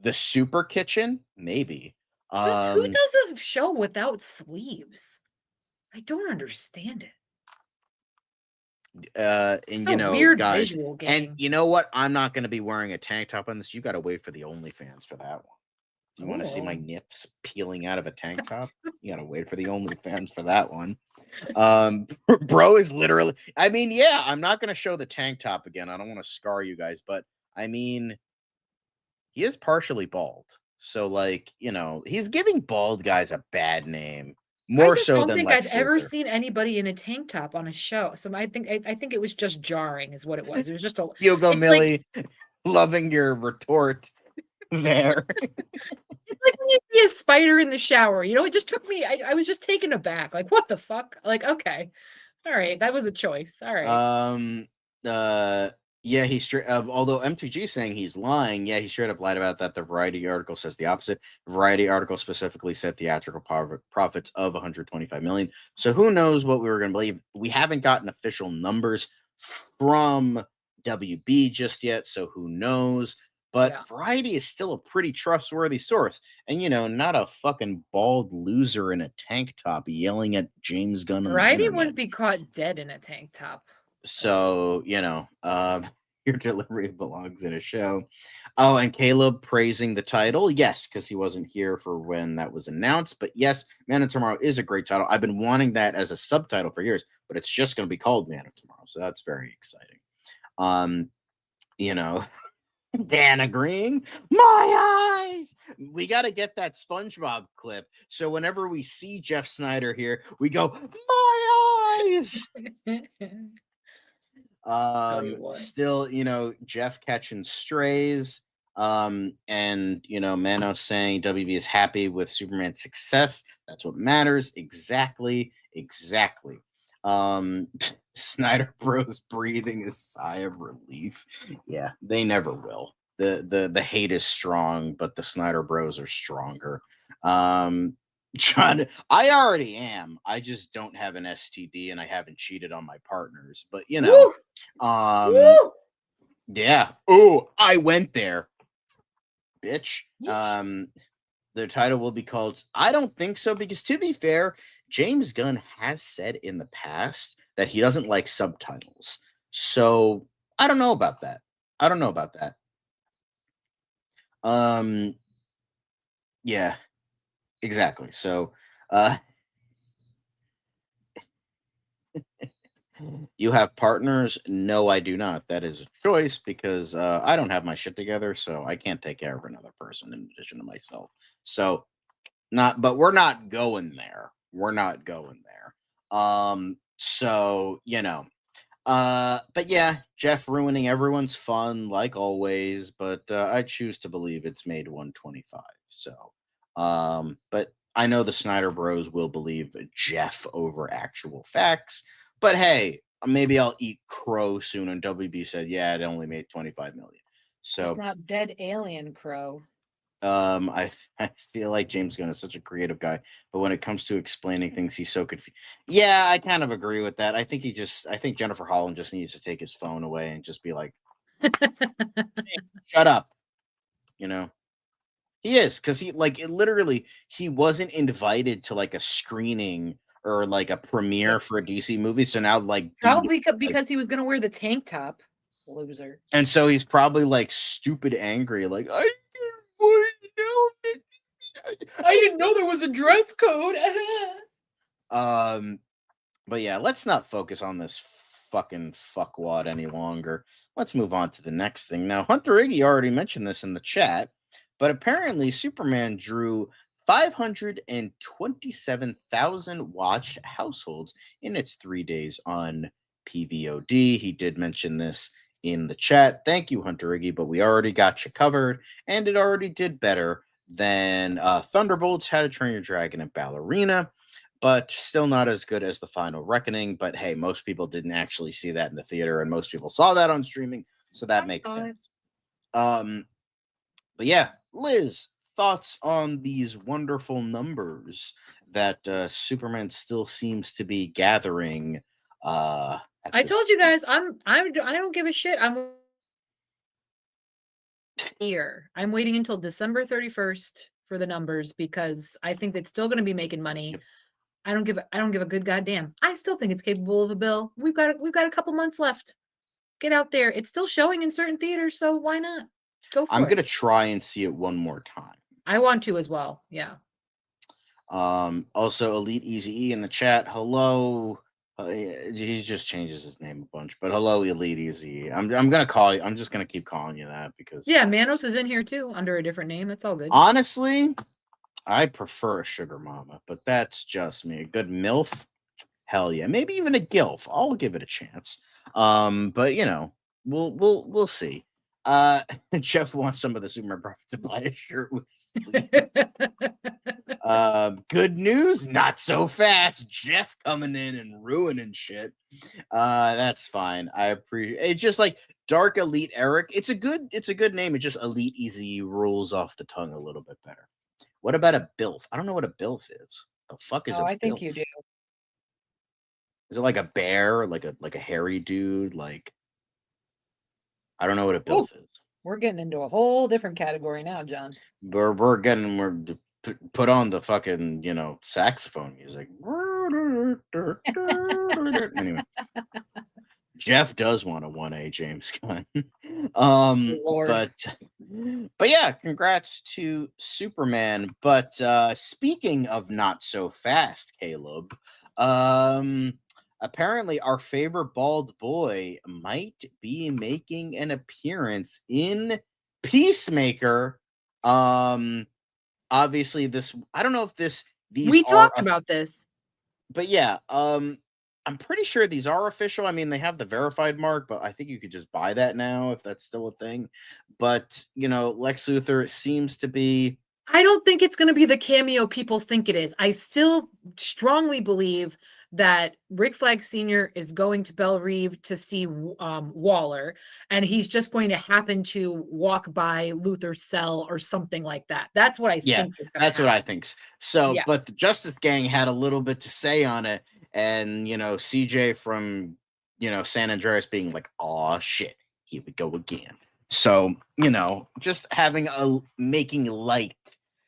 The Super Kitchen, maybe. Who does a show without sleeves? I don't understand it. And weird guys, visual game. and you know what? I'm not going to be wearing a tank top on this. You got to wait for the OnlyFans for that one. You want to see my nips peeling out of a tank top? You got to wait for the OnlyFans for that one. Bro is literally. I mean, yeah, I'm not going to show the tank top again. I don't want to scar you guys, but I mean, he is partially bald, so he's giving bald guys a bad name. More so than I don't think I've ever seen anybody in a tank top on a show. So I think it was just jarring, is what it was. It was just a Hugo Millie, loving your retort there. It's like when you see a spider in the shower. It just took me. I was just taken aback. Like, what the fuck? Like, okay, all right, that was a choice. All right. Yeah, although M2G is saying he's lying, yeah, he straight up lied about that. The Variety article says the opposite. The Variety article specifically said theatrical profits of 125 million. So who knows what we were going to believe? We haven't gotten official numbers from WB just yet, so who knows? But Variety is still a pretty trustworthy source, and not a fucking bald loser in a tank top yelling at James Gunn. Variety wouldn't be caught dead in a tank top. So, your delivery belongs in a show. Oh, and Caleb praising the title. Yes, because he wasn't here for when that was announced. But yes, Man of Tomorrow is a great title. I've been wanting that as a subtitle for years, but it's just going to be called Man of Tomorrow. So that's very exciting. Dan agreeing. My eyes. We got to get that SpongeBob clip. So whenever we see Jeff Sneider here, we go, my eyes. Still, Jeff catching strays. And Manos saying WB is happy with Superman's success. That's what matters. Exactly. Sneider Bros breathing a sigh of relief. Yeah, they never will. The hate is strong, but the Sneider Bros are stronger. I already am. I just don't have an STD and I haven't cheated on my partners. But yeah. Oh, I went there, bitch. The title will be called I Don't Think So, because to be fair, James Gunn has said in the past that he doesn't like subtitles. So I don't know about that. Yeah, exactly. So you have partners? No, I do not. That is a choice because I don't have my shit together, so I can't take care of another person in addition to myself. So but we're not going there. So, but yeah, Jeff ruining everyone's fun like always, but I choose to believe it's made 125. So, but I know the Sneider Bros will believe Jeff over actual facts, but hey, maybe I'll eat crow soon. And WB said, yeah, it only made 25 million. So it's not dead alien crow. I feel like James Gunn is such a creative guy, but when it comes to explaining things, he's so confused. Yeah, I kind of agree with that. I think Jennifer Holland just needs to take his phone away and just be like, hey, shut up. He is, because he he wasn't invited to like a screening or like a premiere for a DC movie. So now probably because he was gonna wear the tank top, loser. And so he's probably like stupid angry, like I didn't know there was a dress code. But yeah, let's not focus on this fucking fuckwad any longer. Let's move on to the next thing. Now, Hunter Iggy already mentioned this in the chat, but apparently Superman drew 527,000 watched households in its 3 days on PVOD. He did mention this in the chat. Thank you, Hunter Iggy, but we already got you covered, and it already did better than Thunderbolts, How to Train Your Dragon, and Ballerina, but still not as good as The Final Reckoning. But hey, most people didn't actually see that in the theater, and most people saw that on streaming, so that makes sense. But yeah, Liz, thoughts on these wonderful numbers that Superman still seems to be gathering? I told you guys, I don't give a shit. I'm here. I'm waiting until December 31st for the numbers because I think it's still going to be making money. Yep. I don't give a good goddamn. I still think it's capable of a bill. We've got a couple months left. Get out there. It's still showing in certain theaters, so why not? Go for it. I'm going to try and see it one more time. I want to as well. Yeah. Also Elite Easy E in the chat. Hello. He just changes his name a bunch, but hello, Elite Easy. I'm gonna call you. I'm just gonna keep calling you that because Manos is in here too under a different name. That's all good. Honestly, I prefer a sugar mama, but that's just me. A good MILF, hell yeah. Maybe even a GILF. I'll give it a chance. But we'll see. Jeff wants some of the Superman profit to buy a shirt with sleeves. Good news, not so fast. Jeff coming in and ruining shit. That's fine. I appreciate it's just like Dark Elite Eric. It's a good name. It's just Elite Easy rolls off the tongue a little bit better. What about a BILF? I don't know what a BILF is. The fuck is a I think BILF? you do. Is it like a bear, like a hairy dude? Like I don't know what a BILF is. We're getting into a whole different category now, John. We're put on the fucking saxophone music. Anyway, Jeff does want a 1A James Gunn. Lord. But yeah, congrats to Superman. But speaking of not so fast, Caleb, apparently our favorite bald boy might be making an appearance in Peacemaker. Obviously this I don't know if these we talked about this. But yeah, I'm pretty sure these are official. I mean, they have the verified mark, but I think you could just buy that now if that's still a thing. But, Lex Luthor seems to be. I don't think it's going to be the cameo people think it is. I still strongly believe that Rick Flag Sr. is going to Belle Reve to see Waller, and he's just going to happen to walk by Luthor's cell or something like that. That's what I think. That's what I think. So, but the Justice Gang had a little bit to say on it. And, CJ from, San Andreas being like, "Aw, shit, here we go again." So, just making light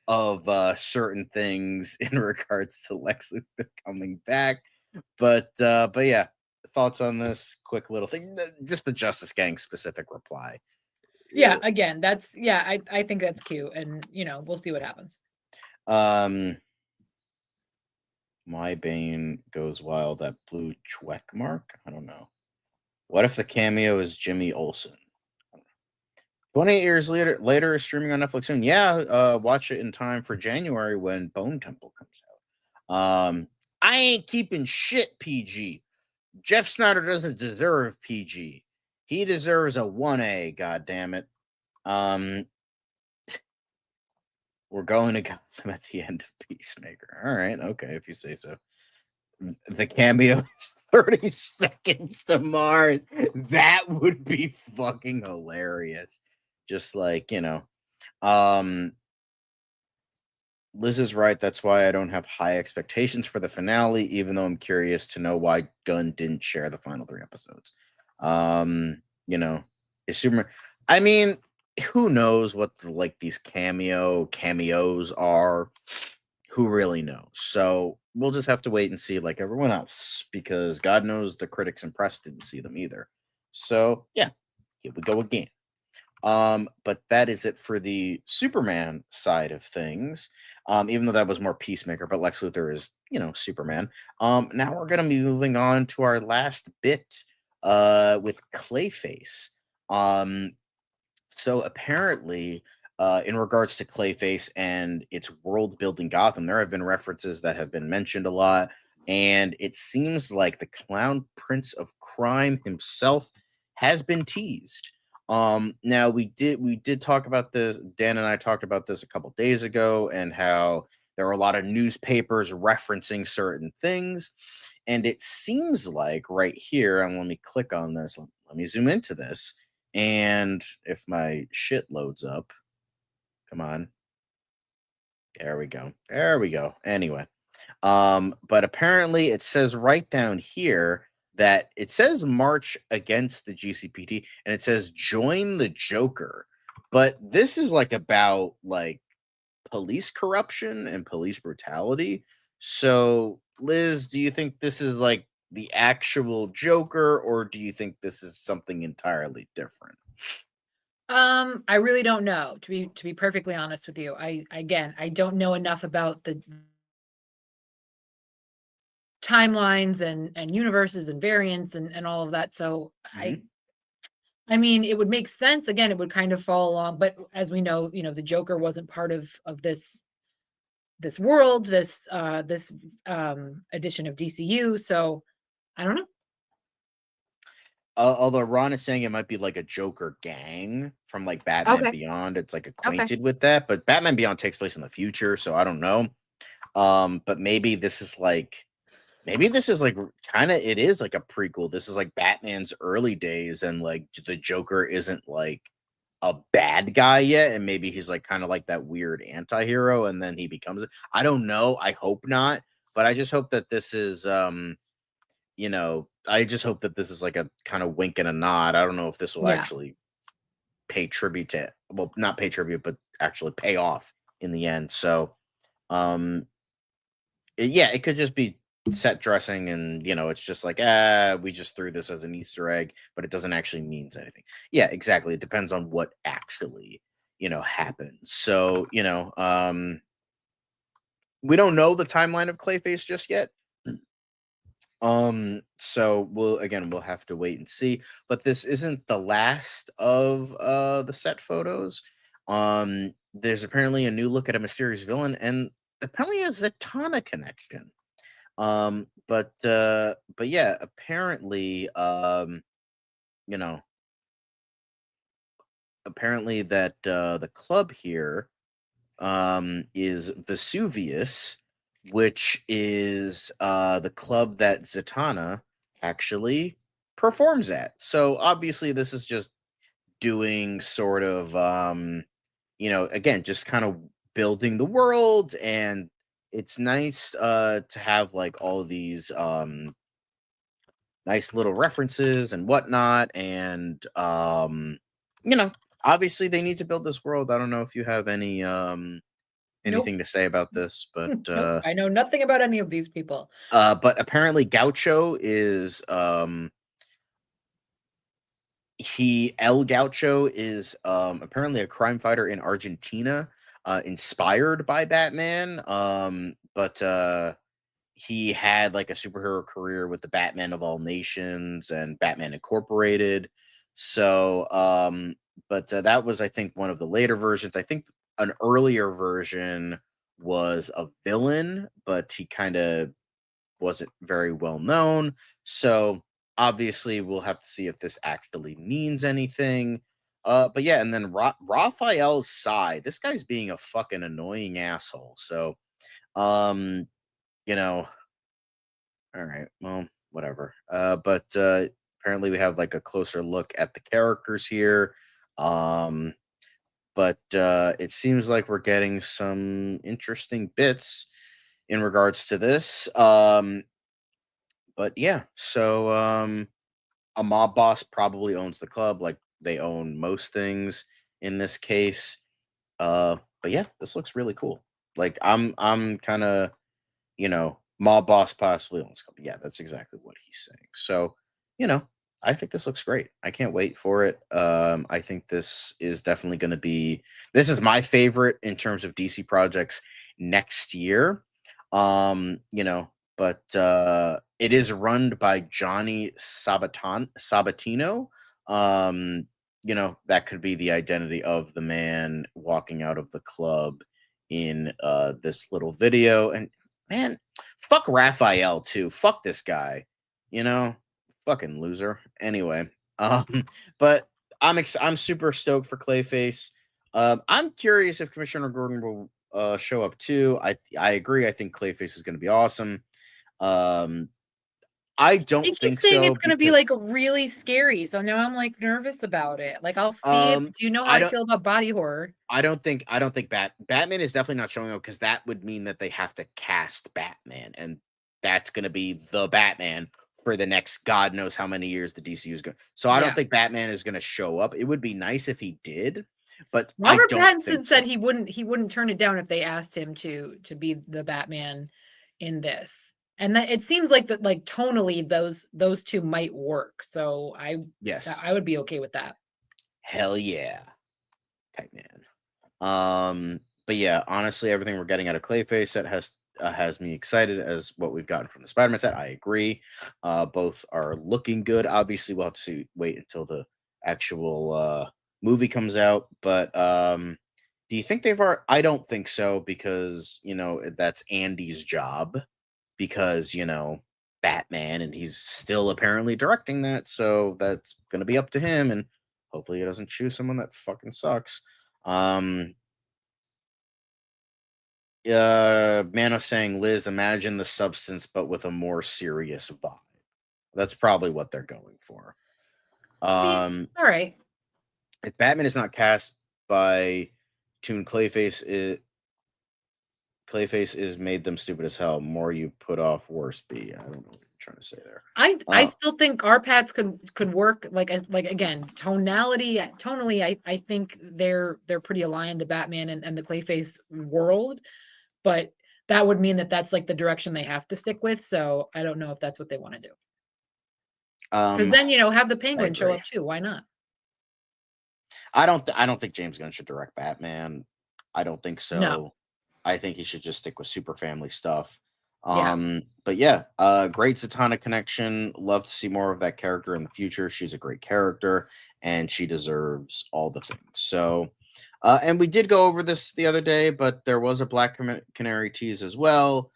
of certain things in regards to Lex Luthor coming back. But yeah, thoughts on this quick little thing, just the Justice Gang specific reply. Yeah, again, I think that's cute. And, we'll see what happens. My Bane goes wild, that blue check mark. I don't know. What if the cameo is Jimmy Olsen? 28 years later, streaming on Netflix soon. Yeah, watch it in time for January when Bone Temple comes out. I ain't keeping shit PG. Jeff Sneider doesn't deserve PG. He deserves a 1A. God damn it. We're going to Gotham at the end of Peacemaker. All right, okay, if you say so. The cameo is 30 seconds to Mars. That would be fucking hilarious. Just like, Liz is right. That's why I don't have high expectations for the finale, even though I'm curious to know why Gunn didn't share the final 3 episodes. Is Superman. I mean, who knows what these cameos are? Who really knows? So we'll just have to wait and see, like everyone else, because God knows the critics and press didn't see them either. So yeah, here we go again. But that is it for the Superman side of things. Even though that was more Peacemaker, but Lex Luthor is, Superman. Now we're gonna be moving on to our last bit with Clayface. So apparently, in regards to Clayface and its world building Gotham, there have been references that have been mentioned a lot, and it seems like the Clown Prince of Crime himself has been teased. Now we did talk about this. Dan and I talked about this a couple days ago, and how there are a lot of newspapers referencing certain things, and it seems like right here, and let me click on this. Let me zoom into this. And if my shit loads up, come on. There we go. Anyway, but apparently it says right down here that it says march against the GCPD, and it says join the Joker. But this is about police corruption and police brutality. So, Liz, do you think this is the actual Joker, or do you think this is something entirely different? I really don't know, to be perfectly honest with you. I don't know enough about the timelines and universes and variants and all of that. So I mean, it would make sense. Again, it would kind of fall along, but as we know, the Joker wasn't part of this world, this edition of DCU. So I don't know. although Ron is saying it might be like a Joker gang from like Batman Okay. Beyond. It's like Okay. acquainted with that, but Batman Beyond takes place in the future, so I don't know. But maybe this is like kind of it is like a prequel. This is like Batman's early days, and like the Joker isn't like a bad guy yet, and maybe he's like kind of like that weird anti-hero, and then he becomes it. I don't know. I hope not, but I just hope that this is I just hope that this is like a kind of wink and a nod. I don't know if this will Yeah. actually pay tribute to, well, not pay tribute, but actually pay off in the end. So, yeah, it could just be set dressing, and it's just like, we just threw this as an Easter egg, but it doesn't actually means anything. Yeah, exactly. It depends on what actually happens. So, we don't know the timeline of Clayface just yet. So we'll have to wait and see. But this isn't the last of the set photos. There's apparently a new look at a mysterious villain, and apparently a Zatanna connection. But yeah, apparently, apparently that the club here is Vesuvius, which is the club that Zatanna actually performs at. So obviously this is just doing sort of again, just kind of building the world, and it's nice to have like all of these nice little references and whatnot, and obviously they need to build this world. I don't know if you have any anything to say about this, but Nope, I know nothing about any of these people. but apparently Gaucho is El Gaucho is apparently a crime fighter in Argentina, inspired by Batman. But he had like a superhero career with the Batman of All Nations and Batman Incorporated. So but that was, I think, one of the later versions. I think an earlier version was a villain, but he kind of wasn't very well known. So obviously we'll have to see if this actually means anything. But yeah, and then Raphael Sai, this guy's being a fucking annoying asshole. So all right, well, whatever. But apparently we have like a closer look at the characters here. But it seems like we're getting some interesting bits in regards to this. But yeah, so a mob boss probably owns the club, like they own most things in this case. But yeah, this looks really cool. Like I'm kind of, mob boss possibly owns club. Yeah, that's exactly what he's saying. So, I think this looks great. I can't wait for it. I think this is definitely going to be. This is my favorite in terms of DC projects next year. But it is run by Johnny Sabatino. That could be the identity of the man walking out of the club in this little video. And man, fuck Raphael too. Fuck this guy. Fucking loser. Anyway, but I'm super stoked for Clayface. I'm curious if Commissioner Gordon will show up too. I agree. I think Clayface is going to be awesome. I don't He keeps think saying so it's going to be like really scary, so now I'm like nervous about it. Like I'll see it. Do you know how I feel about body horror? I don't think Batman is definitely not showing up, because that would mean that they have to cast Batman, and that's going to be the Batman for the next God knows how many years the DCU is going. So I don't think Batman is going to show up. It would be nice if he did, but Robert Pattinson said he wouldn't turn it down if they asked him to be the Batman in this. And that it seems like that, like tonally, those two might work. So I would be okay with that. Hell yeah, type man. But yeah, honestly, everything we're getting out of Clayface that has me excited as what we've gotten from the Spider-Man set. I agree. Both are looking good. Obviously, we'll have to wait until the actual movie comes out. But do you think they've already? I don't think so, because that's Andy's job. Because Batman, and he's still apparently directing that, so that's gonna be up to him, and hopefully he doesn't choose someone that fucking sucks. Mano saying, Liz, imagine the substance, but with a more serious vibe. That's probably what they're going for. All right. If Batman is not cast by Toon Clayface, Clayface is made them stupid as hell. More you put off, worse be. I don't know what you're trying to say there. I still think our paths could work. Like again, tonally, I think they're pretty aligned, the Batman and the Clayface world, but that would mean that that's like the direction they have to stick with. So I don't know if that's what they want to do. Because then have the Penguin show up too. Why not? I don't think James Gunn should direct Batman. I don't think so. No. I think he should just stick with super family stuff. Yeah. But yeah, great Zatanna connection. Love to see more of that character in the future. She's a great character and she deserves all the things. So, and we did go over this the other day, but there was a Black Canary tease as well.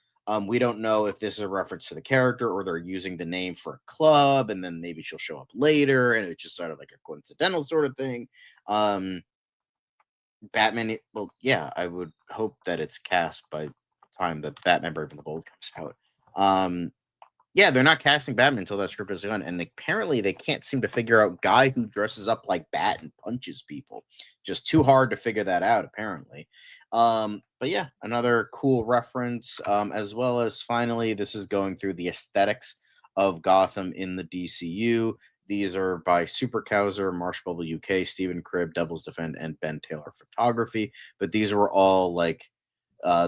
We don't know if this is a reference to the character or they're using the name for a club, and then maybe she'll show up later, and it's just sort of like a coincidental sort of thing. Batman, well, yeah, I would hope that it's cast by the time that Batman Brave and the Bold comes out. Yeah, they're not casting Batman until that script is done, and apparently they can't seem to figure out guy who dresses up like Bat and punches people. Just too hard to figure that out, apparently. But yeah, another cool reference, as well as finally, this is going through the aesthetics of Gotham in the DCU. These are by Super Cowser, Marsh Bubble UK, Stephen Cribb, Devil's Defend, and Ben Taylor Photography. But these were all like,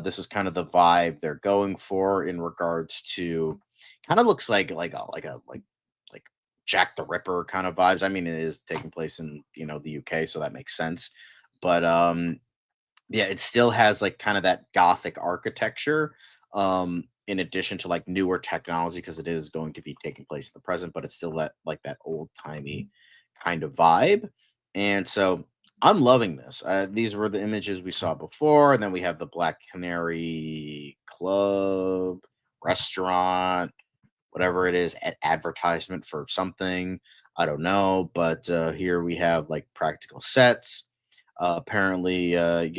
this is kind of the vibe they're going for in regards to, kind of looks like Jack the Ripper kind of vibes. I mean, it is taking place in the UK, so that makes sense. But yeah, it still has like kind of that gothic architecture. In addition to like newer technology, because it is going to be taking place in the present, but it's still that old timey kind of vibe. And so I'm loving this. These were the images we saw before, and then we have the Black Canary Club, restaurant, whatever it is, advertisement for something. I don't know, but here we have like practical sets. Apparently, a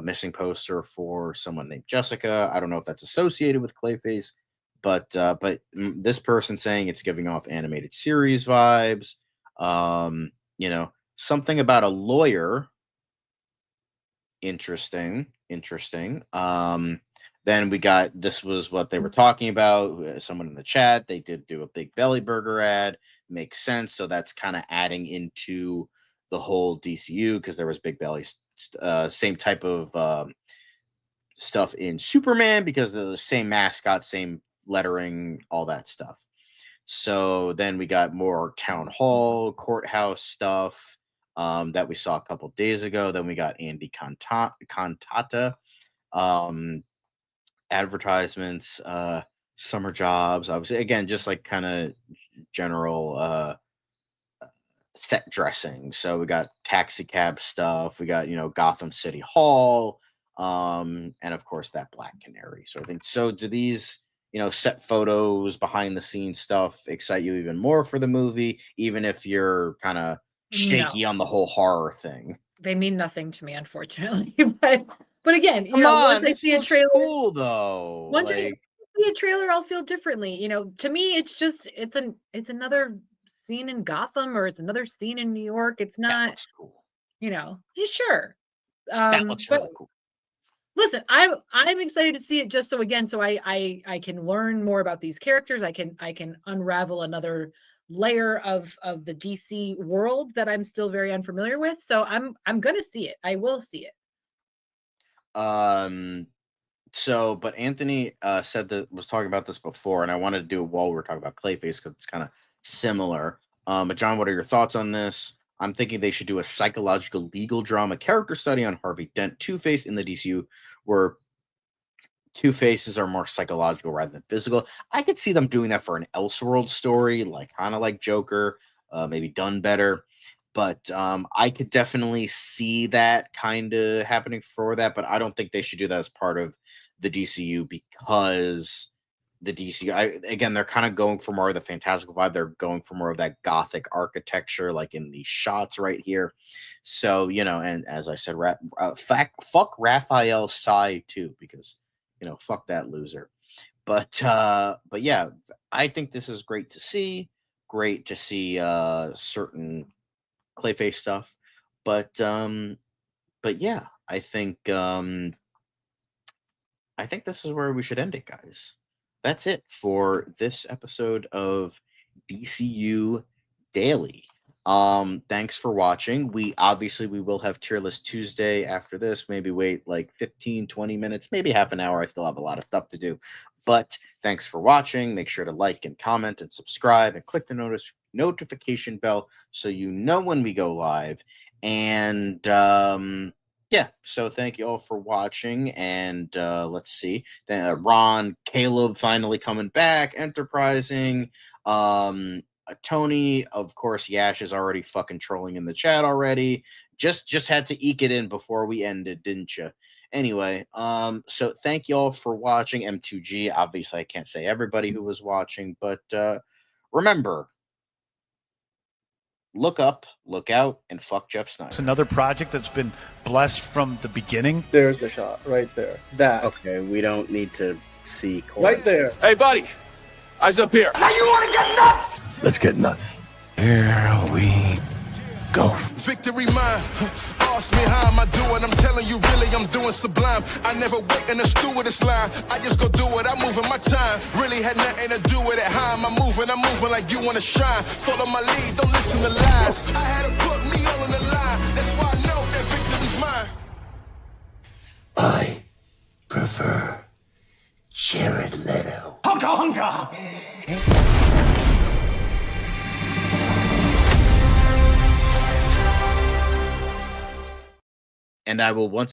missing poster for someone named Jessica. I don't know if that's associated with Clayface, but this person saying it's giving off animated series vibes. Something about a lawyer. Interesting. Then we got, this was what they were talking about. Someone in the chat, they did do a Big Belly Burger ad. Makes sense. So that's kind of adding into the whole DCU, because there was Big Belly, same type of stuff in Superman, because of the same mascot, same lettering, all that stuff. So then we got more town hall, courthouse stuff that we saw a couple days ago. Then we got Andy Cantata, advertisements, summer jobs, obviously, again, just like kind of general set dressing. So we got taxi cab stuff, we got Gotham City Hall, and of course that Black Canary. So I think, so do these set photos, behind the scenes stuff excite you even more for the movie, even if you're kind of shaky on the whole horror thing? They mean nothing to me, unfortunately. But again, Come on, once I this see a looks trailer, cool though. once I see a trailer, I'll feel differently. To me, it's just it's another scene in Gotham, or it's another scene in New York. It's not, that looks cool. Yeah, sure. That looks But really cool. listen, I'm excited to see it, just so I can learn more about these characters. I can unravel another layer of the DC world that I'm still very unfamiliar with. So I'm gonna see it. I will see it. So, but Anthony said that, was talking about this before, and I wanted to do it while we were talking about Clayface, because it's kind of similar. But John, what are your thoughts on this? I'm thinking they should do a psychological legal drama character study on Harvey Dent, Two-Face in the DCU, where Two Faces are more psychological rather than physical. I could see them doing that for an Elseworld story, like kind of like Joker, maybe done better. But I could definitely see that kind of happening for that. But I don't think they should do that as part of the DCU, because the DC. Again, they're kind of going for more of the fantastical vibe. They're going for more of that gothic architecture, like in these shots right here. So, and as I said, fuck Raphael Sai too, because fuck that loser. But yeah, I think this is great to see. Great to see certain Clayface stuff. But yeah, I think this is where we should end it, guys. That's it for this episode of DCU Daily. Thanks for watching. We will have Tier List Tuesday after this. Maybe wait like 15, 20 minutes, maybe half an hour. I still have a lot of stuff to do. But thanks for watching. Make sure to like and comment and subscribe and click the notification bell so you know when we go live. And yeah, so thank you all for watching, and let's see. Then Ron, Caleb finally coming back, enterprising. Tony, of course, Yash is already fucking trolling in the chat already. Just had to eke it in before we ended, didn't you? Anyway, so thank you all for watching. M2G, obviously I can't say everybody who was watching, but remember, look up, look out, and fuck Jeff Sneider. It's another project that's been blessed from the beginning. There's the shot right there. That. Okay, we don't need to see. Right there. Hey, buddy. Eyes up here. Now you want to get nuts? Let's get nuts. Here we go. Victory mine. Ask me how am I doing? I'm telling you, really, I'm doing sublime. I never wait in a stewardess line. I just go do it. I'm moving my time. Really had nothing to do with it. How am I moving? I'm moving like you want to shine. Follow my lead. Don't listen to lies. I had to put me all on the line. That's why I know that victory's mine. I prefer Jared Leto. Hunka hunka. And I will once